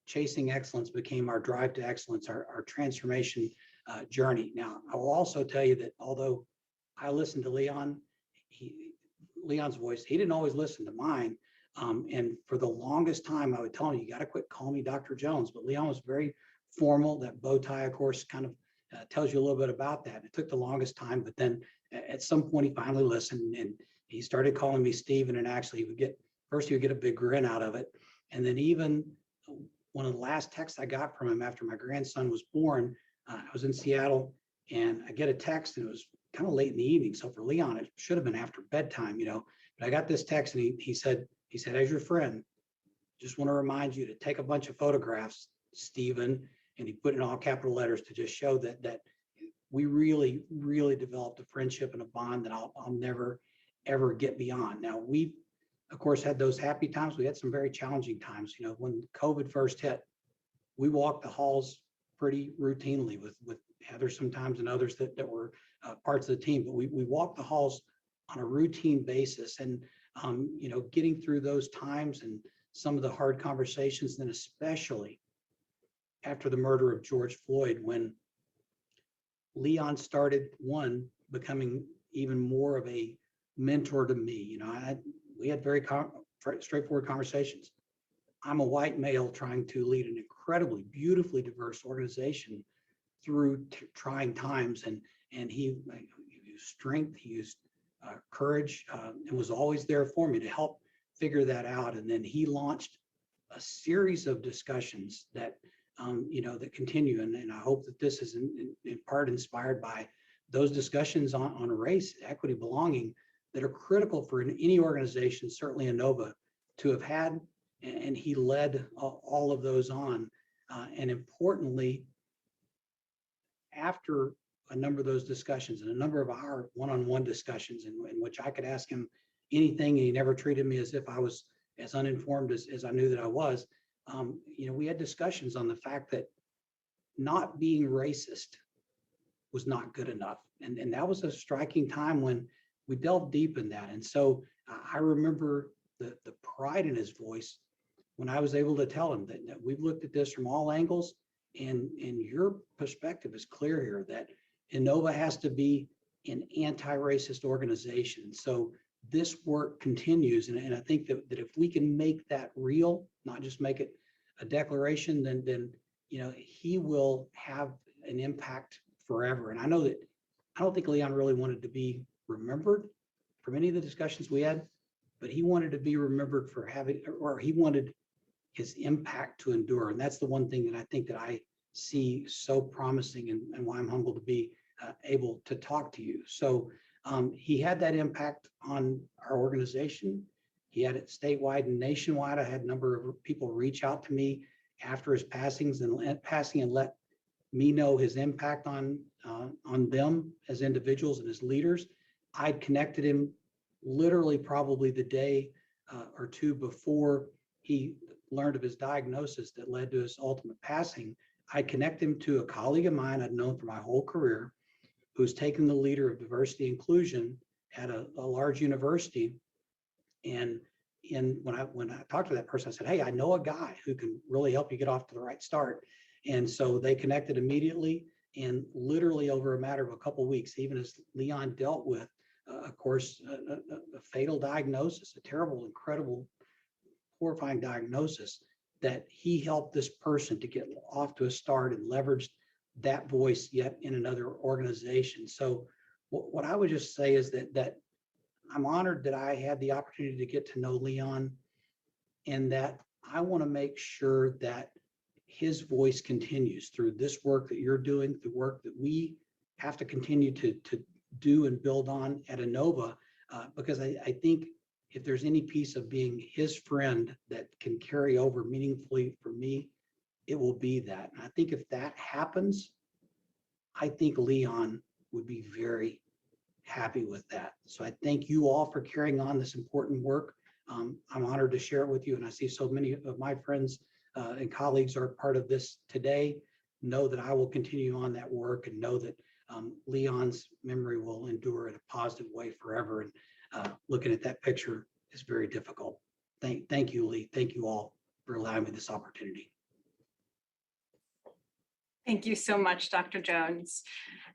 chasing excellence became our drive to excellence, our transformation journey. Now, I will also tell you that although I listened to Leon's voice, he didn't always listen to mine. And for the longest time, I would tell him, you got to quit calling me Dr. Jones. But Leon was very formal. That bow tie, of course, kind of tells you a little bit about that. It took the longest time, but then at some point he finally listened and he started calling me Stephen. And actually, he would get a big grin out of it. And then even one of the last texts I got from him after my grandson was born, I was in Seattle and I get a text, and it was kind of late in the evening. So for Leon, it should have been after bedtime, but I got this text, and he said, as your friend, just want to remind you to take a bunch of photographs, Stephen, and he put in all capital letters to just show that we really, really developed a friendship and a bond that I'll never, ever get beyond. Now, we, of course, had those happy times. We had some very challenging times. When COVID first hit, we walked the halls pretty routinely with Heather sometimes and others that were parts of the team, but we walked the halls on a routine basis. And getting through those times and some of the hard conversations, then especially after the murder of George Floyd, when Leon started becoming even more of a mentor to me. We had very straightforward conversations. I'm a white male trying to lead an incredibly beautifully diverse organization through trying times, and he used strength, he used courage, and was always there for me to help figure that out. And then he launched a series of discussions that that continue, and I hope that this is in part inspired by those discussions on race, equity, belonging that are critical for any organization, certainly Inova, to have had. And he led all of those on. And importantly, after a number of those discussions and a number of our one-on-one discussions in which I could ask him anything, and he never treated me as if I was as uninformed as I knew that I was, we had discussions on the fact that not being racist was not good enough. And that was a striking time when we delved deep in that. And so I remember the pride in his voice when I was able to tell him that we've looked at this from all angles, and your perspective is clear here, that Inova has to be an anti-racist organization. So this work continues. And I think that if we can make that real, not just make it a declaration, then he will have an impact forever. And I know that I don't think Leon really wanted to be remembered from any of the discussions we had, but he wanted to be remembered for having, or he wanted his impact to endure. And that's the one thing that I think that I see so promising, and why I'm humbled to be able to talk to you. So he had that impact on our organization. He had it statewide and nationwide. I had a number of people reach out to me after his passing and let me know his impact on them as individuals and as leaders. I'd connected him literally probably the day or two before he learned of his diagnosis that led to his ultimate passing. I connect him to a colleague of mine I'd known for my whole career, who's taken the leader of diversity inclusion at a large university. And when I talked to that person, I said, hey, I know a guy who can really help you get off to the right start. And so they connected immediately, and literally over a matter of a couple of weeks, even as Leon dealt with, of course, a fatal diagnosis, a terrible, incredible, horrifying diagnosis, that he helped this person to get off to a start and leveraged that voice yet in another organization. So what I would just say is that I'm honored that I had the opportunity to get to know Leon, and that I want to make sure that his voice continues through this work that you're doing, the work that we have to continue to do and build on at Inova, because I think if there's any piece of being his friend that can carry over meaningfully for me, it will be that. And I think if that happens, I think Leon would be very happy with that. So I thank you all for carrying on this important work. I'm honored to share it with you, and I see so many of my friends and colleagues are part of this today. Know that I will continue on that work, and know that Leon's memory will endure in a positive way forever. And looking at that picture is very difficult. Thank you, Lee. Thank you all for allowing me this opportunity. Thank you so much, Dr. Jones.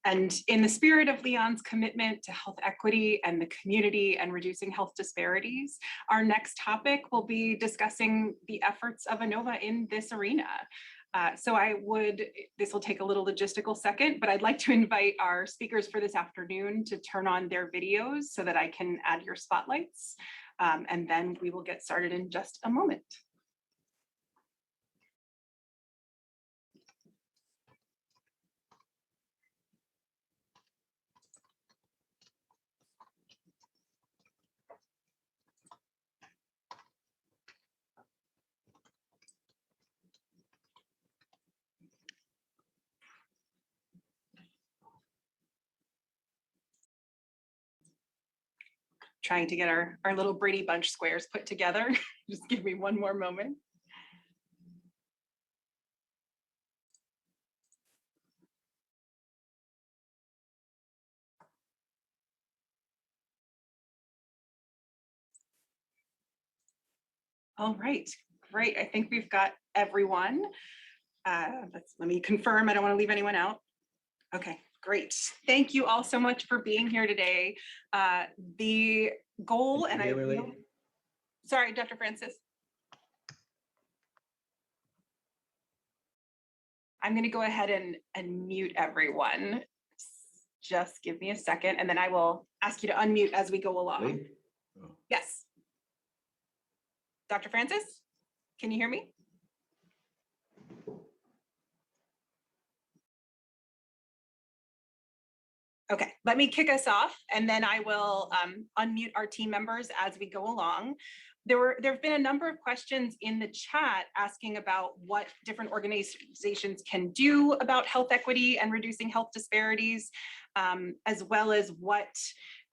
And in the spirit of Leon's commitment to health equity and the community and reducing health disparities, our next topic will be discussing the efforts of Inova in this arena. This will take a little logistical second, but I'd like to invite our speakers for this afternoon to turn on their videos so that I can add your spotlights. And then we will get started in just a moment. Trying to get our little Brady Bunch squares put together. Just give me one more moment. All right, great. I think we've got everyone. Let me confirm, I don't want to leave anyone out. Okay, great. Thank you all so much for being here today. The goal, and sorry, Dr. Francis. I'm going to go ahead and mute everyone. Just give me a second, and then I will ask you to unmute as we go along. Oh. Yes. Dr. Francis, can you hear me? Okay, let me kick us off, and then I will unmute our team members as we go along. There have been a number of questions in the chat asking about what different organizations can do about health equity and reducing health disparities, as well as what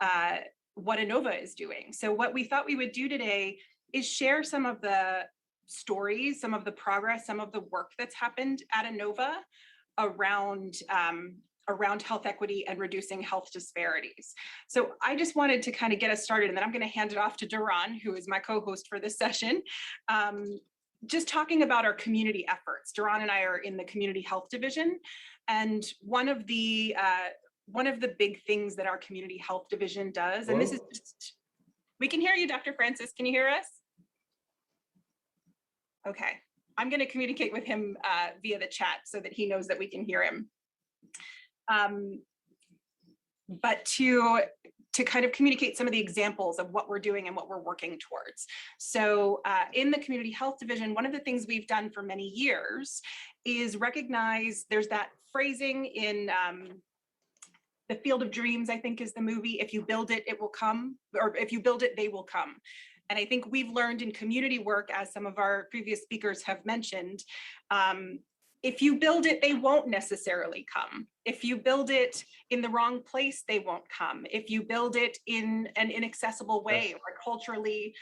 Inova is doing. So what we thought we would do today is share some of the stories, some of the progress, some of the work that's happened at Inova around around health equity and reducing health disparities. So I just wanted to kind of get us started, and then I'm going to hand it off to Duran, who is my co-host for this session. Just talking about our community efforts. Duran and I are in the community health division, and one of the big things that our community health division does, and this is just, we can hear you, Dr. Francis, can you hear us? Okay, I'm going to communicate with him via the chat so that he knows that we can hear him. But to kind of communicate some of the examples of what we're doing and what we're working towards. So in the community health division, one of the things we've done for many years is recognize there's that phrasing in The Field of Dreams, I think is the movie, if you build it, it will come, or if you build it, they will come. And I think we've learned in community work, as some of our previous speakers have mentioned, if you build it, they won't necessarily come. If you build it in the wrong place, they won't come. If you build it in an inaccessible way or a culturally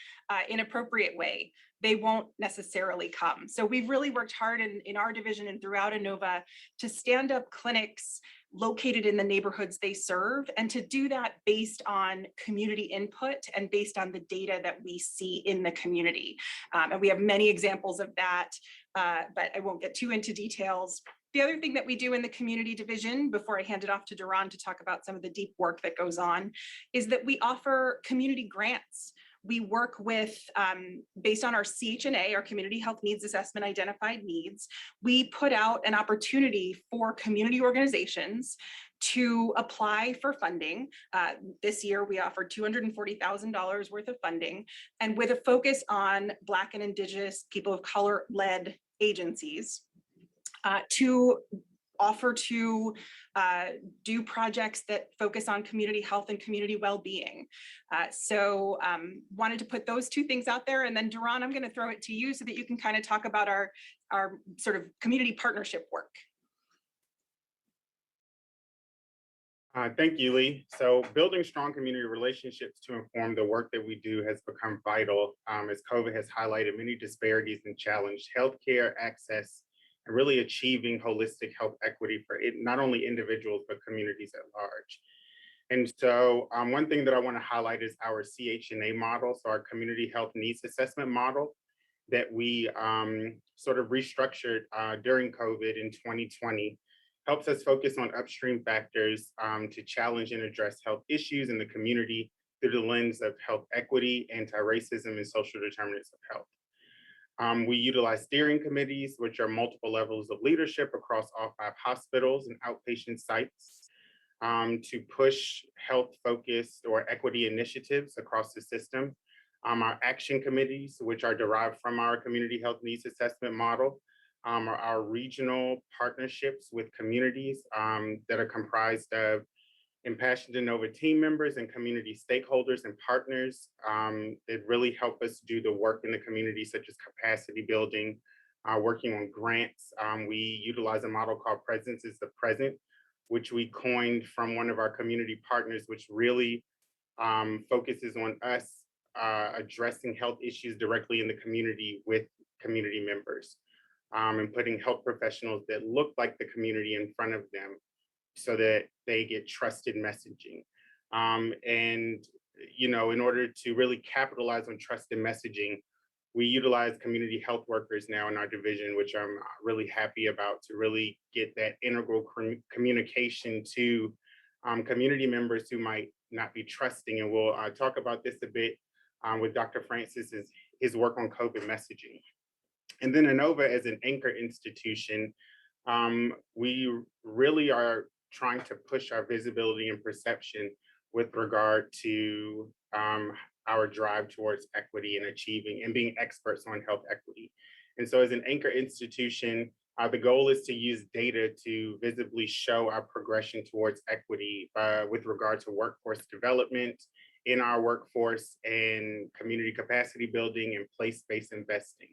inappropriate way, they won't necessarily come. So we've really worked hard in our division and throughout Inova to stand up clinics located in the neighborhoods they serve, and to do that based on community input and based on the data that we see in the community. And we have many examples of that, but I won't get too into details. The other thing that we do in the community division, before I hand it off to Duran to talk about some of the deep work that goes on, is that we offer community grants. We work with, based on our CHNA, our Community Health Needs Assessment Identified Needs, we put out an opportunity for community organizations to apply for funding. This year, we offered $240,000 worth of funding, and with a focus on Black and Indigenous people of color-led agencies to offer to do projects that focus on community health and community well-being. So wanted to put those two things out there. And then Duran, I'm going to throw it to you so that you can kind of talk about our sort of community partnership work. Thank you, Lee. So building strong community relationships to inform the work that we do has become vital as COVID has highlighted many disparities and challenged healthcare access and really achieving holistic health equity for not only individuals, but communities at large. And so one thing that I want to highlight is our CHNA model, so our Community Health Needs Assessment model that we sort of restructured during COVID in 2020, helps us focus on upstream factors to challenge and address health issues in the community through the lens of health equity, anti-racism, and social determinants of health. We utilize steering committees, which are multiple levels of leadership across all 5 hospitals and outpatient sites to push health-focused or equity initiatives across the system. Our action committees, which are derived from our Community Health Needs Assessment model, are our regional partnerships with communities that are comprised of impassioned Inova team members and community stakeholders and partners that really help us do the work in the community, such as capacity building, working on grants. We utilize a model called Presence is the Present, which we coined from one of our community partners, which really focuses on us addressing health issues directly in the community with community members and putting health professionals that look like the community in front of them, so that they get trusted messaging. And, you know, in order to really capitalize on trusted messaging, we utilize community health workers now in our division, which I'm really happy about, to really get that integral communication to community members who might not be trusting. And we'll talk about this a bit with Dr. Francis, his work on COVID messaging. And then Inova as an anchor institution, we really are trying to push our visibility and perception with regard to our drive towards equity and achieving and being experts on health equity. And so as an anchor institution, the goal is to use data to visibly show our progression towards equity with regard to workforce development in our workforce and community capacity building and place-based investing.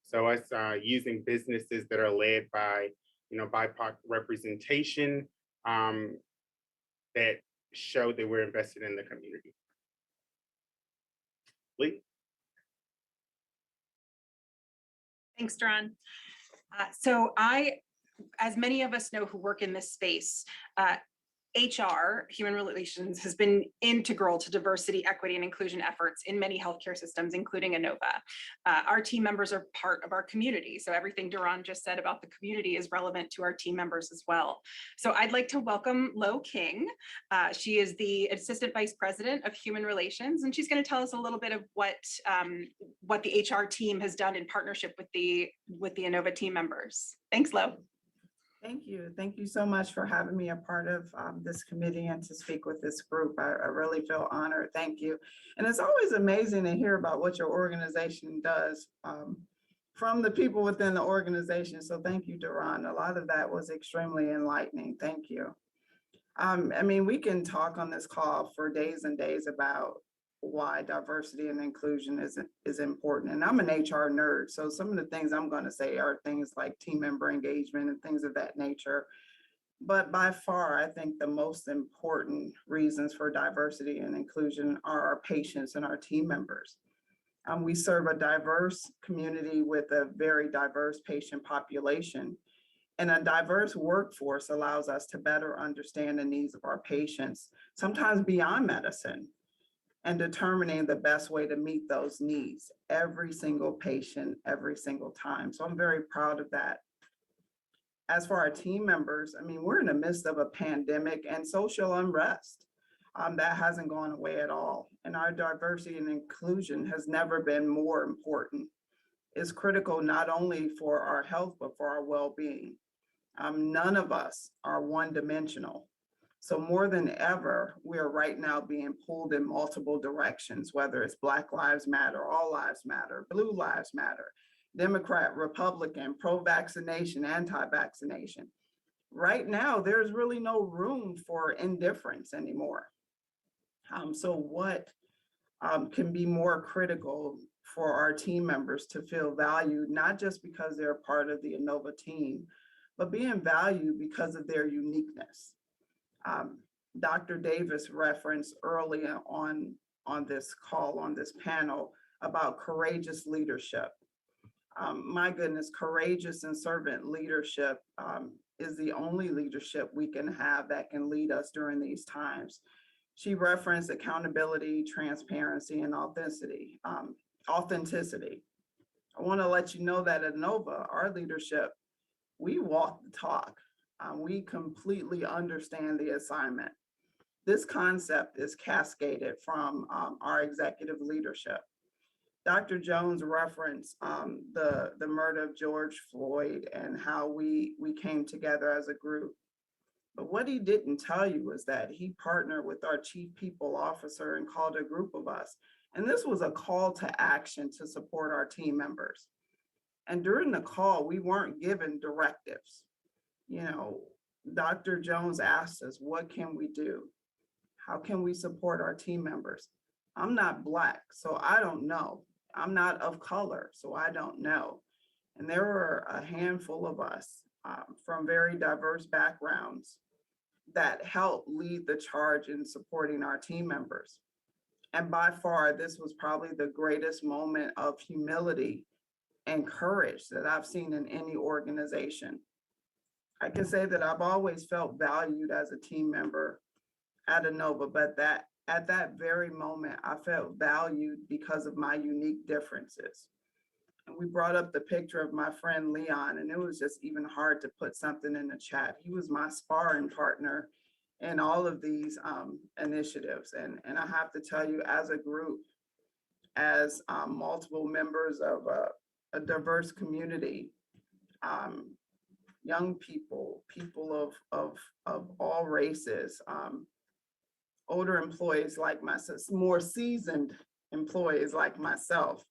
So us using businesses that are led by, you know, BIPOC representation that show that we're invested in the community. Lee? Thanks, Duran. So I as many of us know who work in this space, HR, human relations, has been integral to diversity, equity, and inclusion efforts in many healthcare systems, including Inova. Our team members are part of our community, so everything Duran just said about the community is relevant to our team members as well. So I'd like to welcome Lo King. She is the Assistant Vice President of Human Relations, and she's going to tell us a little bit of what the HR team has done in partnership with the Inova team members. Thanks, Lo. Thank you. Thank you so much for having me a part of this committee and to speak with this group. I really feel honored. Thank you. And it's always amazing to hear about what your organization does from the people within the organization. So thank you, Duran. A lot of that was extremely enlightening. Thank you. I mean, we can talk on this call for days and days about why diversity and inclusion is important. And I'm an HR nerd, so some of the things I'm going to say are things like team member engagement and things of that nature. But by far, I think the most important reasons for diversity and inclusion are our patients and our team members. We serve a diverse community with a very diverse patient population. And a diverse workforce allows us to better understand the needs of our patients, sometimes beyond medicine, and determining the best way to meet those needs, every single patient, every single time. So I'm very proud of that. As for our team members, I mean, we're in the midst of a pandemic and social unrest. That hasn't gone away at all. And our diversity and inclusion has never been more important. It's critical not only for our health, but for our well-being. None of us are one-dimensional. So more than ever, we are right now being pulled in multiple directions, whether it's Black Lives Matter, All Lives Matter, Blue Lives Matter, Democrat, Republican, pro-vaccination, anti-vaccination. Right now, there's really no room for indifference anymore. So what can be more critical for our team members to feel valued, not just because they're part of the Inova team, but being valued because of their uniqueness. Dr. Davis referenced early on this call, on this panel, about courageous leadership. My goodness, courageous and servant leadership is the only leadership we can have that can lead us during these times. She referenced accountability, transparency, and authenticity. I want to let you know that at Inova, our leadership, we walk the talk. We completely understand the assignment. This concept is cascaded from our executive leadership. Dr. Jones referenced the murder of George Floyd and how we came together as a group. But what he didn't tell you is that he partnered with our chief people officer and called a group of us. And this was a call to action to support our team members. And during the call, we weren't given directives. You know, Dr. Jones asked us, what can we do? How can we support our team members? I'm not Black, so I don't know. I'm not of color, so I don't know. And there were a handful of us from very diverse backgrounds that helped lead the charge in supporting our team members. And by far, this was probably the greatest moment of humility and courage that I've seen in any organization. I can say that I've always felt valued as a team member at Inova, but that at that very moment, I felt valued because of my unique differences. And we brought up the picture of my friend Leon, and it was just even hard to put something in the chat. He was my sparring partner in all of these initiatives. And I have to tell you, as a group, as multiple members of a diverse community, young people, people of all races, older employees like myself, more seasoned employees like myself,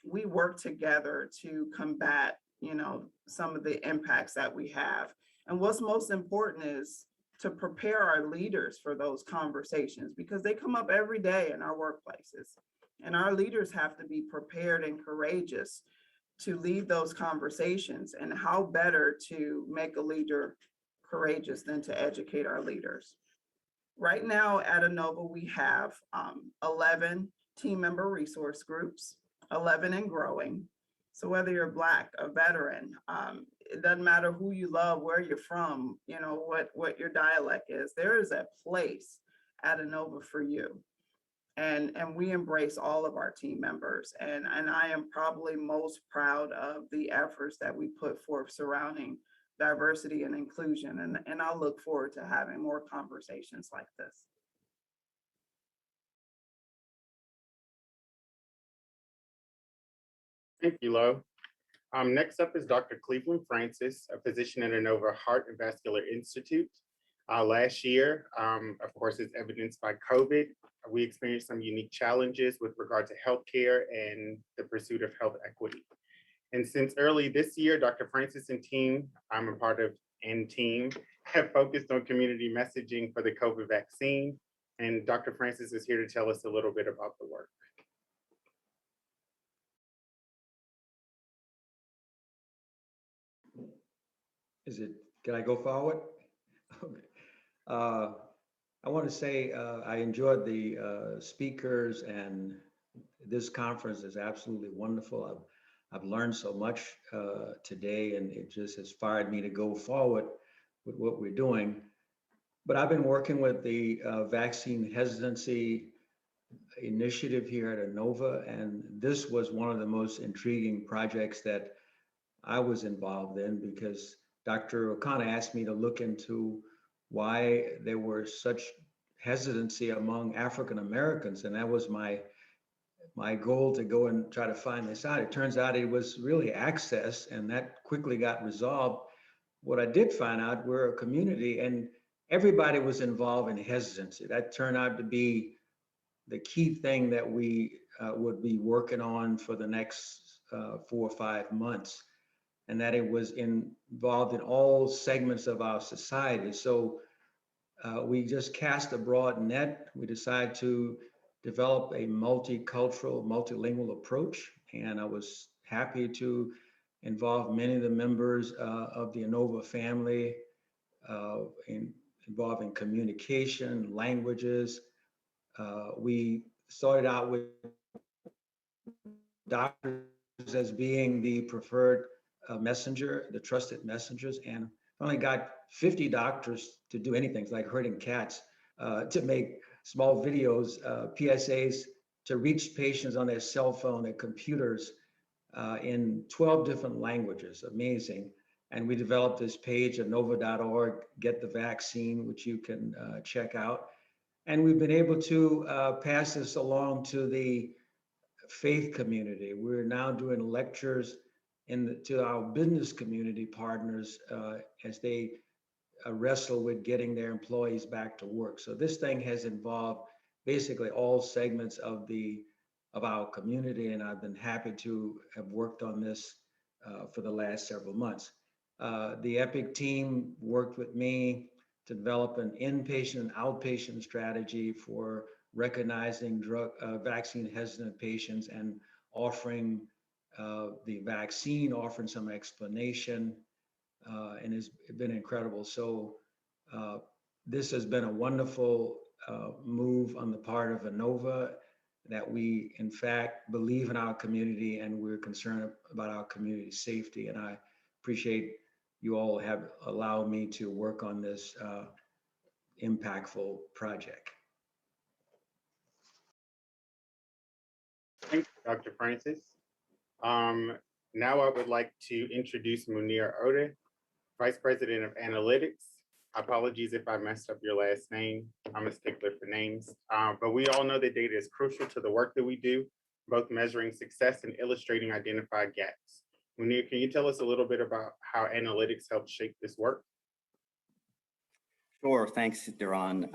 we work together to combat, some of the impacts that we have. And what's most important is to prepare our leaders for those conversations, because they come up every day in our workplaces. And our leaders have to be prepared and courageous to lead those conversations. And how better to make a leader courageous than to educate our leaders. Right now at Inova, we have 11 team member resource groups, 11 and growing. So whether you're Black, a veteran, it doesn't matter who you love, where you're from, you know, what your dialect is. There is a place at Inova for you. And we embrace all of our team members. And I am probably most proud of the efforts that we put forth surrounding diversity and inclusion. And I look forward to having more conversations like this. Thank you, Lo. Next up is Dr. Cleveland Francis, a physician at Inova Heart and Vascular Institute. Last year, of course, as evidenced by COVID, we experienced some unique challenges with regard to healthcare and the pursuit of health equity. And since early this year, Dr. Francis and team, I'm a part of, and team, have focused on community messaging for the COVID vaccine. And Dr. Francis is here to tell us a little bit about the work. Can I go forward? Okay. I want to say I enjoyed the speakers, and this conference is absolutely wonderful. I've learned so much today, and it just has fired me to go forward with what we're doing. But I've been working with the vaccine hesitancy initiative here at Inova, and this was one of the most intriguing projects that I was involved in, because Dr. O'Connor asked me to look into why there were such hesitancy among African Americans, and that was my goal, to go and try to find this out. It turns out it was really access, and that quickly got resolved. What I did find out, we're a community, and everybody was involved in hesitancy. That turned out to be the key thing that we would be working on for the next 4 or 5 months, and that it was involved in all segments of our society. So we just cast a broad net. We decided to develop a multicultural, multilingual approach, and I was happy to involve many of the members of the Inova family, involving communication, languages. We started out with doctors as being the preferred messenger, the trusted messengers, and finally got 50 doctors to do anything like herding cats, to make small videos, PSAs, to reach patients on their cell phone, their computers, in 12 different languages. Amazing. And we developed this page at nova.org, Get the Vaccine, which you can check out. And we've been able to pass this along to the faith community. We're now doing lectures to our business community partners as they wrestle with getting their employees back to work. So this thing has involved basically all segments of our community, and I've been happy to have worked on this for the last several months. The EPIC team worked with me to develop an inpatient and outpatient strategy for recognizing vaccine hesitant patients and offering the vaccine, offering some explanation, and it's been incredible. So this has been a wonderful move on the part of Inova, that we in fact believe in our community and we're concerned about our community safety. And I appreciate you all have allowed me to work on this impactful project. Thank you, Dr. Francis. Now I would like to introduce Munir Ode, Vice President of Analytics. Apologies if I messed up your last name. I'm a stickler for names, but we all know that data is crucial to the work that we do, both measuring success and illustrating identified gaps. Munir, can you tell us a little bit about how analytics helped shape this work? Sure, thanks, Duran.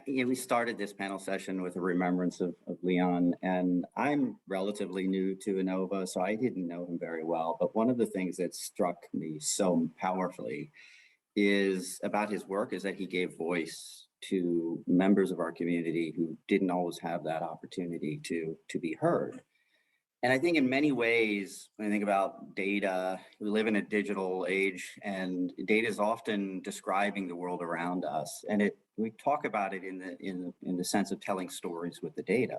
We started this panel session with a remembrance of Leon, and I'm relatively new to Inova, so I didn't know him very well. But one of the things that struck me so powerfully about his work is that he gave voice to members of our community who didn't always have that opportunity to be heard. And I think in many ways, when I think about data, we live in a digital age, and data is often describing the world around us. And we talk about it in the sense of telling stories with the data.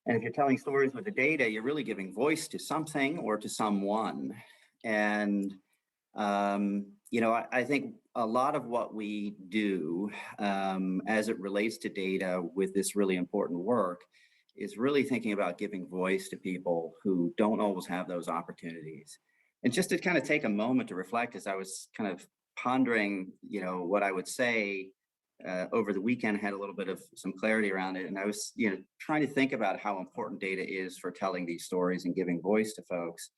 And if you're telling stories with the data, you're really giving voice to something or to someone. And You know, I think a lot of what we do as it relates to data with this really important work is really thinking about giving voice to people who don't always have those opportunities. And just to kind of take a moment to reflect as I was kind of pondering, you know, what I would say over the weekend, I had a little bit of some clarity around it. And I was, you know, trying to think about how important data is for telling these stories and giving voice to folks.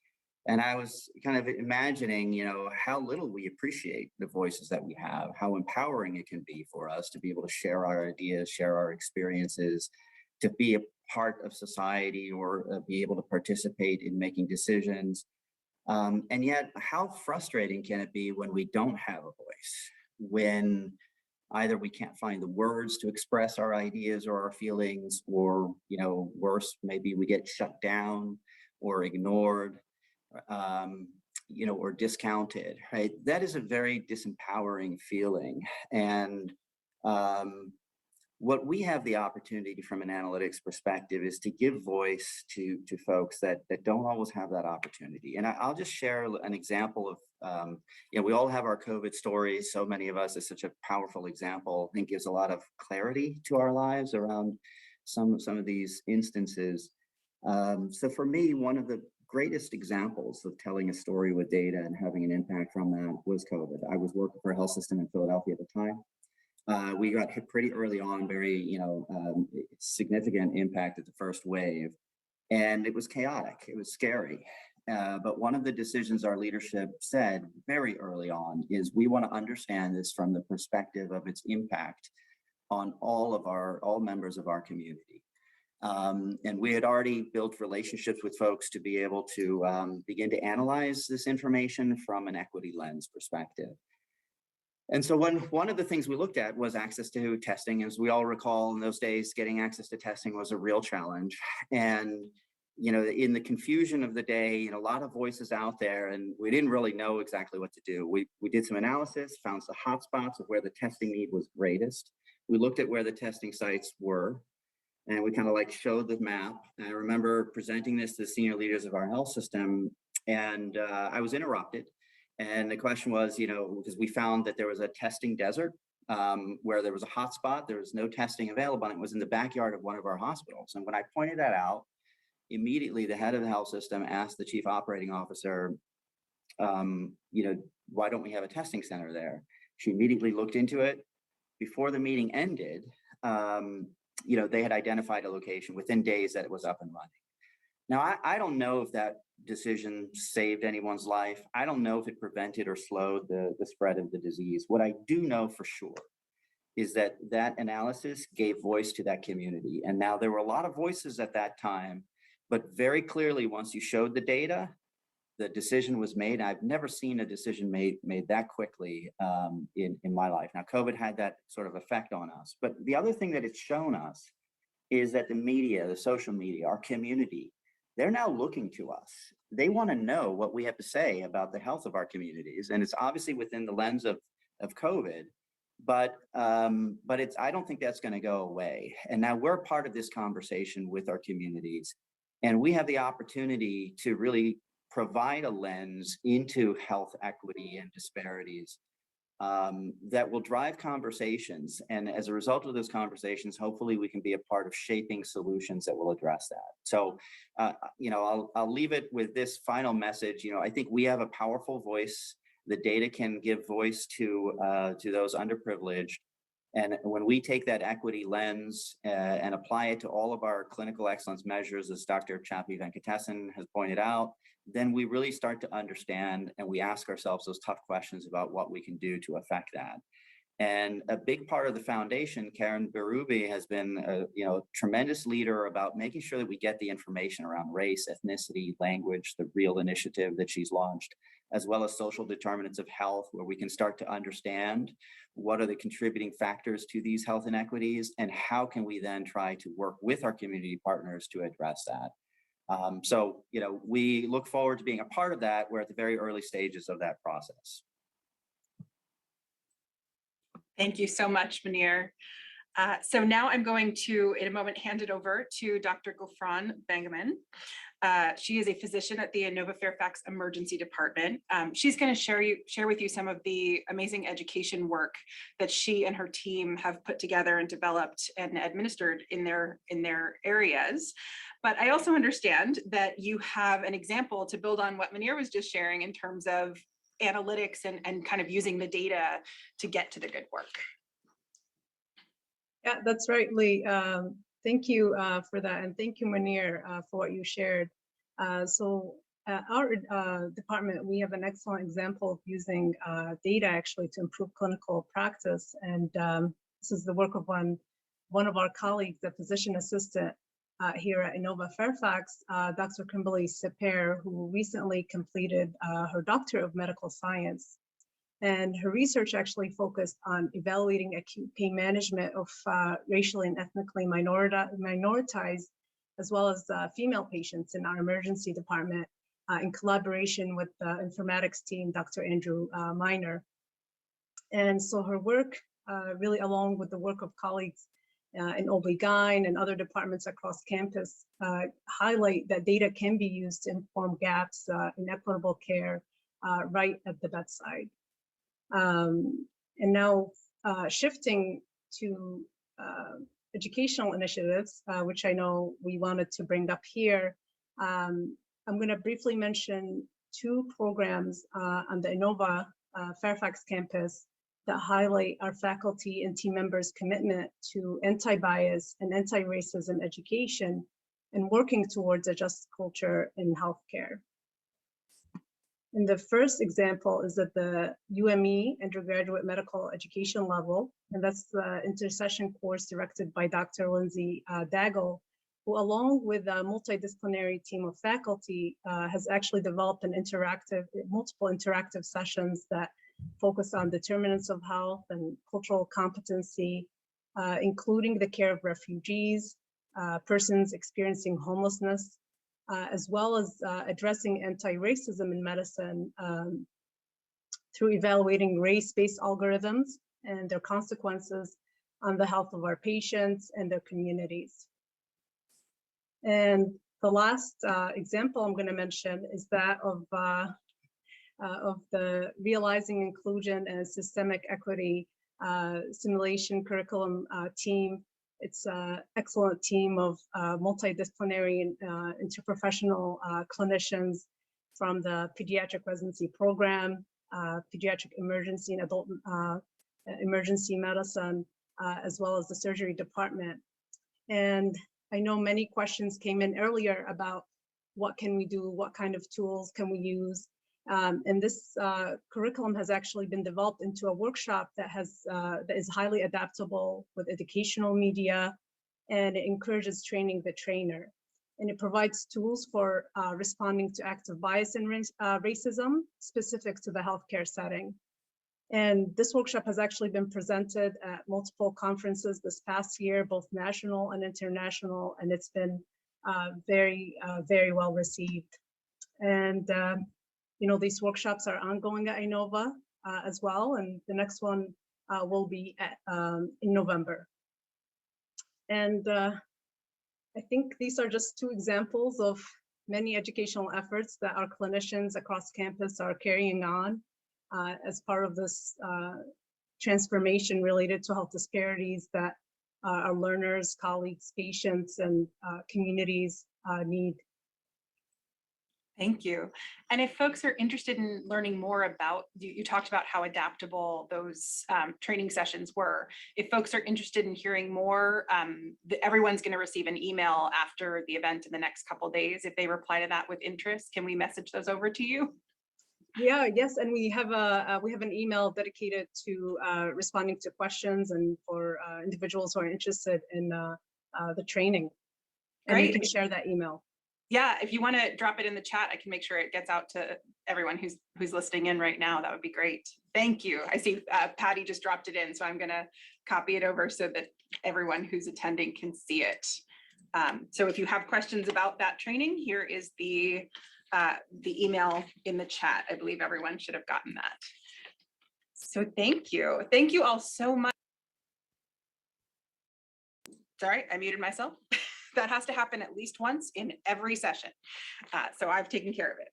And I was kind of imagining, you know, how little we appreciate the voices that we have, how empowering it can be for us to be able to share our ideas, share our experiences, to be a part of society or be able to participate in making decisions. And yet, how frustrating can it be when we don't have a voice, when either we can't find the words to express our ideas or our feelings, or, you know, worse, maybe we get shut down or ignored, you know, or discounted, right? That is a very disempowering feeling. And what we have the opportunity from an analytics perspective is to give voice to folks that don't always have that opportunity. And I'll just share an example of, you know, we all have our COVID stories. So many of us, is such a powerful example. I think gives a lot of clarity to our lives around some of these instances. So for me, one of the greatest examples of telling a story with data and having an impact from that was COVID. I was working for a health system in Philadelphia at the time. We got hit pretty early on, very, you know, significant impact at the first wave, and it was chaotic. It was scary. But one of the decisions our leadership said very early on is we want to understand this from the perspective of its impact on all members of our community. And we had already built relationships with folks to be able to begin to analyze this information from an equity lens perspective. And so one of the things we looked at was access to testing. As we all recall, in those days, getting access to testing was a real challenge. And, you know, in the confusion of the day, you know, a lot of voices out there, and we didn't really know exactly what to do. We did some analysis, found the hotspots of where the testing need was greatest. We looked at where the testing sites were, and we kind of like showed the map. And I remember presenting this to the senior leaders of our health system, and I was interrupted. And the question was, you know, because we found that there was a testing desert where there was a hot spot, there was no testing available, and it was in the backyard of one of our hospitals. And when I pointed that out, immediately the head of the health system asked the chief operating officer, you know, why don't we have a testing center there? She immediately looked into it. Before the meeting ended, you know, they had identified a location within days that it was up and running. Now, I don't know if that decision saved anyone's life. I don't know if it prevented or slowed the spread of the disease. What I do know for sure is that that analysis gave voice to that community. And now there were a lot of voices at that time, but very clearly, once you showed the data, the decision was made. I've never seen a decision made that quickly in my life. Now, COVID had that sort of effect on us. But the other thing that it's shown us is that the media, the social media, our community, they're now looking to us. They want to know what we have to say about the health of our communities. And it's obviously within the lens of COVID, but I don't think that's going to go away. And now we're part of this conversation with our communities, and we have the opportunity to really provide a lens into health equity and disparities that will drive conversations. And as a result of those conversations, hopefully we can be a part of shaping solutions that will address that. So, you know, I'll leave it with this final message. You know, I think we have a powerful voice. The data can give voice to those underprivileged. And when we take that equity lens and apply it to all of our clinical excellence measures, as Dr. Chappie Venkatesan has pointed out, then we really start to understand, and we ask ourselves those tough questions about what we can do to affect that. And a big part of the foundation, Karen Berube, has been a tremendous leader about making sure that we get the information around race, ethnicity, language, the REAL initiative that she's launched, as well as social determinants of health, where we can start to understand what are the contributing factors to these health inequities, and how can we then try to work with our community partners to address that. So, you know, we look forward to being a part of that. We're at the very early stages of that process. Thank you so much, Munir. So now I'm going to, in a moment, hand it over to Dr. Gulfran Bengaman. She is a physician at the Inova Fairfax Emergency Department. She's going to share with you some of the amazing education work that she and her team have put together and developed and administered in their areas. But I also understand that you have an example to build on what Munir was just sharing in terms of analytics and kind of using the data to get to the good work. Yeah, that's right, Lee. Thank you for that, and thank you, Munir, for what you shared. So our department, we have an excellent example of using data actually to improve clinical practice, and this is the work of one of our colleagues, the physician assistant here at Inova Fairfax, Dr. Kimberly Seper, who recently completed her Doctorate of Medical Science. And her research actually focused on evaluating acute pain management of racially and ethnically minoritized, as well as female patients in our emergency department in collaboration with the informatics team, Dr. Andrew Miner. And so her work, really along with the work of colleagues in OB-GYN and other departments across campus, highlight that data can be used to inform gaps in equitable care right at the bedside. And now shifting to educational initiatives, which I know we wanted to bring up here, I'm going to briefly mention two programs on the Inova Fairfax campus that highlight our faculty and team members' commitment to anti-bias and anti-racism education and working towards a just culture in healthcare. And the first example is at the UME undergraduate medical education level, and that's the intercession course directed by Dr. Lindsay Daggle, who along with a multidisciplinary team of faculty has actually developed multiple interactive sessions that focus on determinants of health and cultural competency, including the care of refugees, persons experiencing homelessness, as well as addressing anti-racism in medicine through evaluating race-based algorithms and their consequences on the health of our patients and their communities. And the last example I'm going to mention is that of the Realizing Inclusion and Systemic Equity Simulation Curriculum team. It's an excellent team of multidisciplinary and interprofessional clinicians from the pediatric residency program, pediatric emergency and adult emergency medicine, as well as the surgery department. And I know many questions came in earlier about what can we do, what kind of tools can we use. And this curriculum has actually been developed into a workshop that is highly adaptable with educational media, and it encourages training the trainer. And it provides tools for responding to active bias and racism specific to the healthcare setting. And this workshop has actually been presented at multiple conferences this past year, both national and international, and it's been very well received. And you know, these workshops are ongoing at Inova as well, and the next one will be in November. And I think these are just two examples of many educational efforts that our clinicians across campus are carrying on as part of this transformation related to health disparities that our learners, colleagues, patients, and communities need. Thank you. And if folks are interested in learning more about, you talked about how adaptable those training sessions were. If folks are interested in hearing more, everyone's going to receive an email after the event in the next couple of days. If they reply to that with interest, can we message those over to you? Yeah, yes, and we have an email dedicated to responding to questions and for individuals who are interested in the training. And Great. you can share that email. Yeah, if you want to drop it in the chat, I can make sure it gets out to everyone who's listening in right now. That would be great. Thank you. I see Patty just dropped it in, so I'm going to copy it over so that everyone who's attending can see it. So if you have questions about that training, here is the email in the chat. I believe everyone should have gotten that. So thank you. Thank you all so much. Sorry, I muted myself. That has to happen at least once in every session. So I've taken care of it.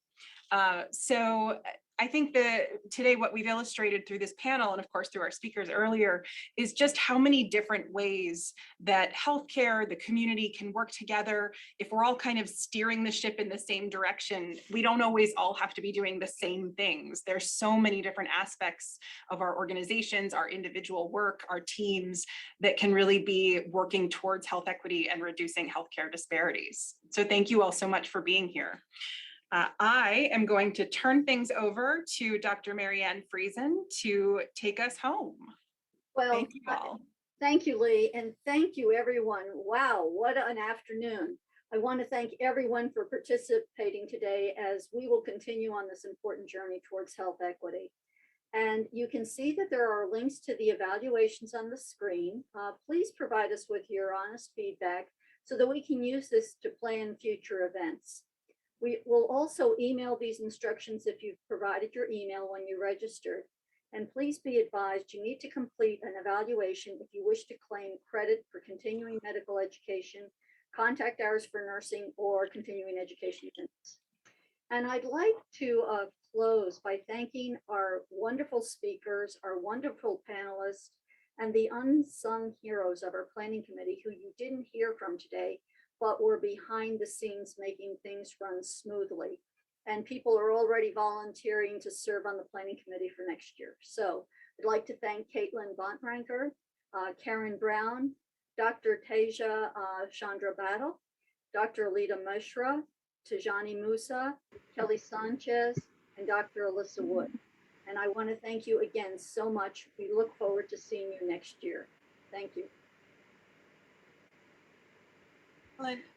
So I think that today what we've illustrated through this panel, and of course through our speakers earlier, is just how many different ways that healthcare, the community can work together. If we're all kind of steering the ship in the same direction, we don't always all have to be doing the same things. There's so many different aspects of our organizations, our individual work, our teams that can really be working towards health equity and reducing healthcare disparities. So thank you all so much for being here. I am going to turn things over to Dr. Marianne Friesen to take us home. Well, thank you all. Thank you, Lee, and thank you, everyone. Wow, what an afternoon. I want to thank everyone for participating today as we will continue on this important journey towards health equity. And you can see that there are links to the evaluations on the screen. Please provide us with your honest feedback so that we can use this to plan future events. We will also email these instructions if you've provided your email when you registered. And please be advised you need to complete an evaluation if you wish to claim credit for continuing medical education, contact hours for nursing, or continuing education units. And I'd like to close by thanking our wonderful speakers, our wonderful panelists, and the unsung heroes of our planning committee who you didn't hear from today, but were behind the scenes making things run smoothly. And people are already volunteering to serve on the planning committee for next year. So I'd like to thank Caitlin Bontranker, Karen Brown, Dr. Tasia Chandra Battle, Dr. Alita Mishra, Tajani Musa, Kelly Sanchez, and Dr. Alyssa Wood. And I want to thank you again so much. We look forward to seeing you next year. Thank you.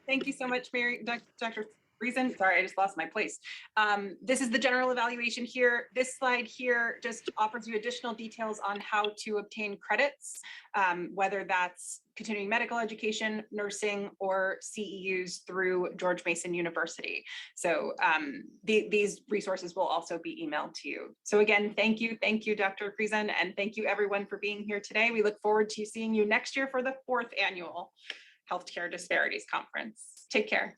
Thank you so much, Dr. Friesen. Sorry, I just lost my place. This is the general evaluation here. This slide here just offers you additional details on how to obtain credits, whether that's continuing medical education, nursing, or CEUs through George Mason University. So these resources will also be emailed to you. So again, thank you, Dr. Friesen, and thank you everyone for being here today. We look forward to seeing you next year for the 4th annual Healthcare Disparities Conference. Take care.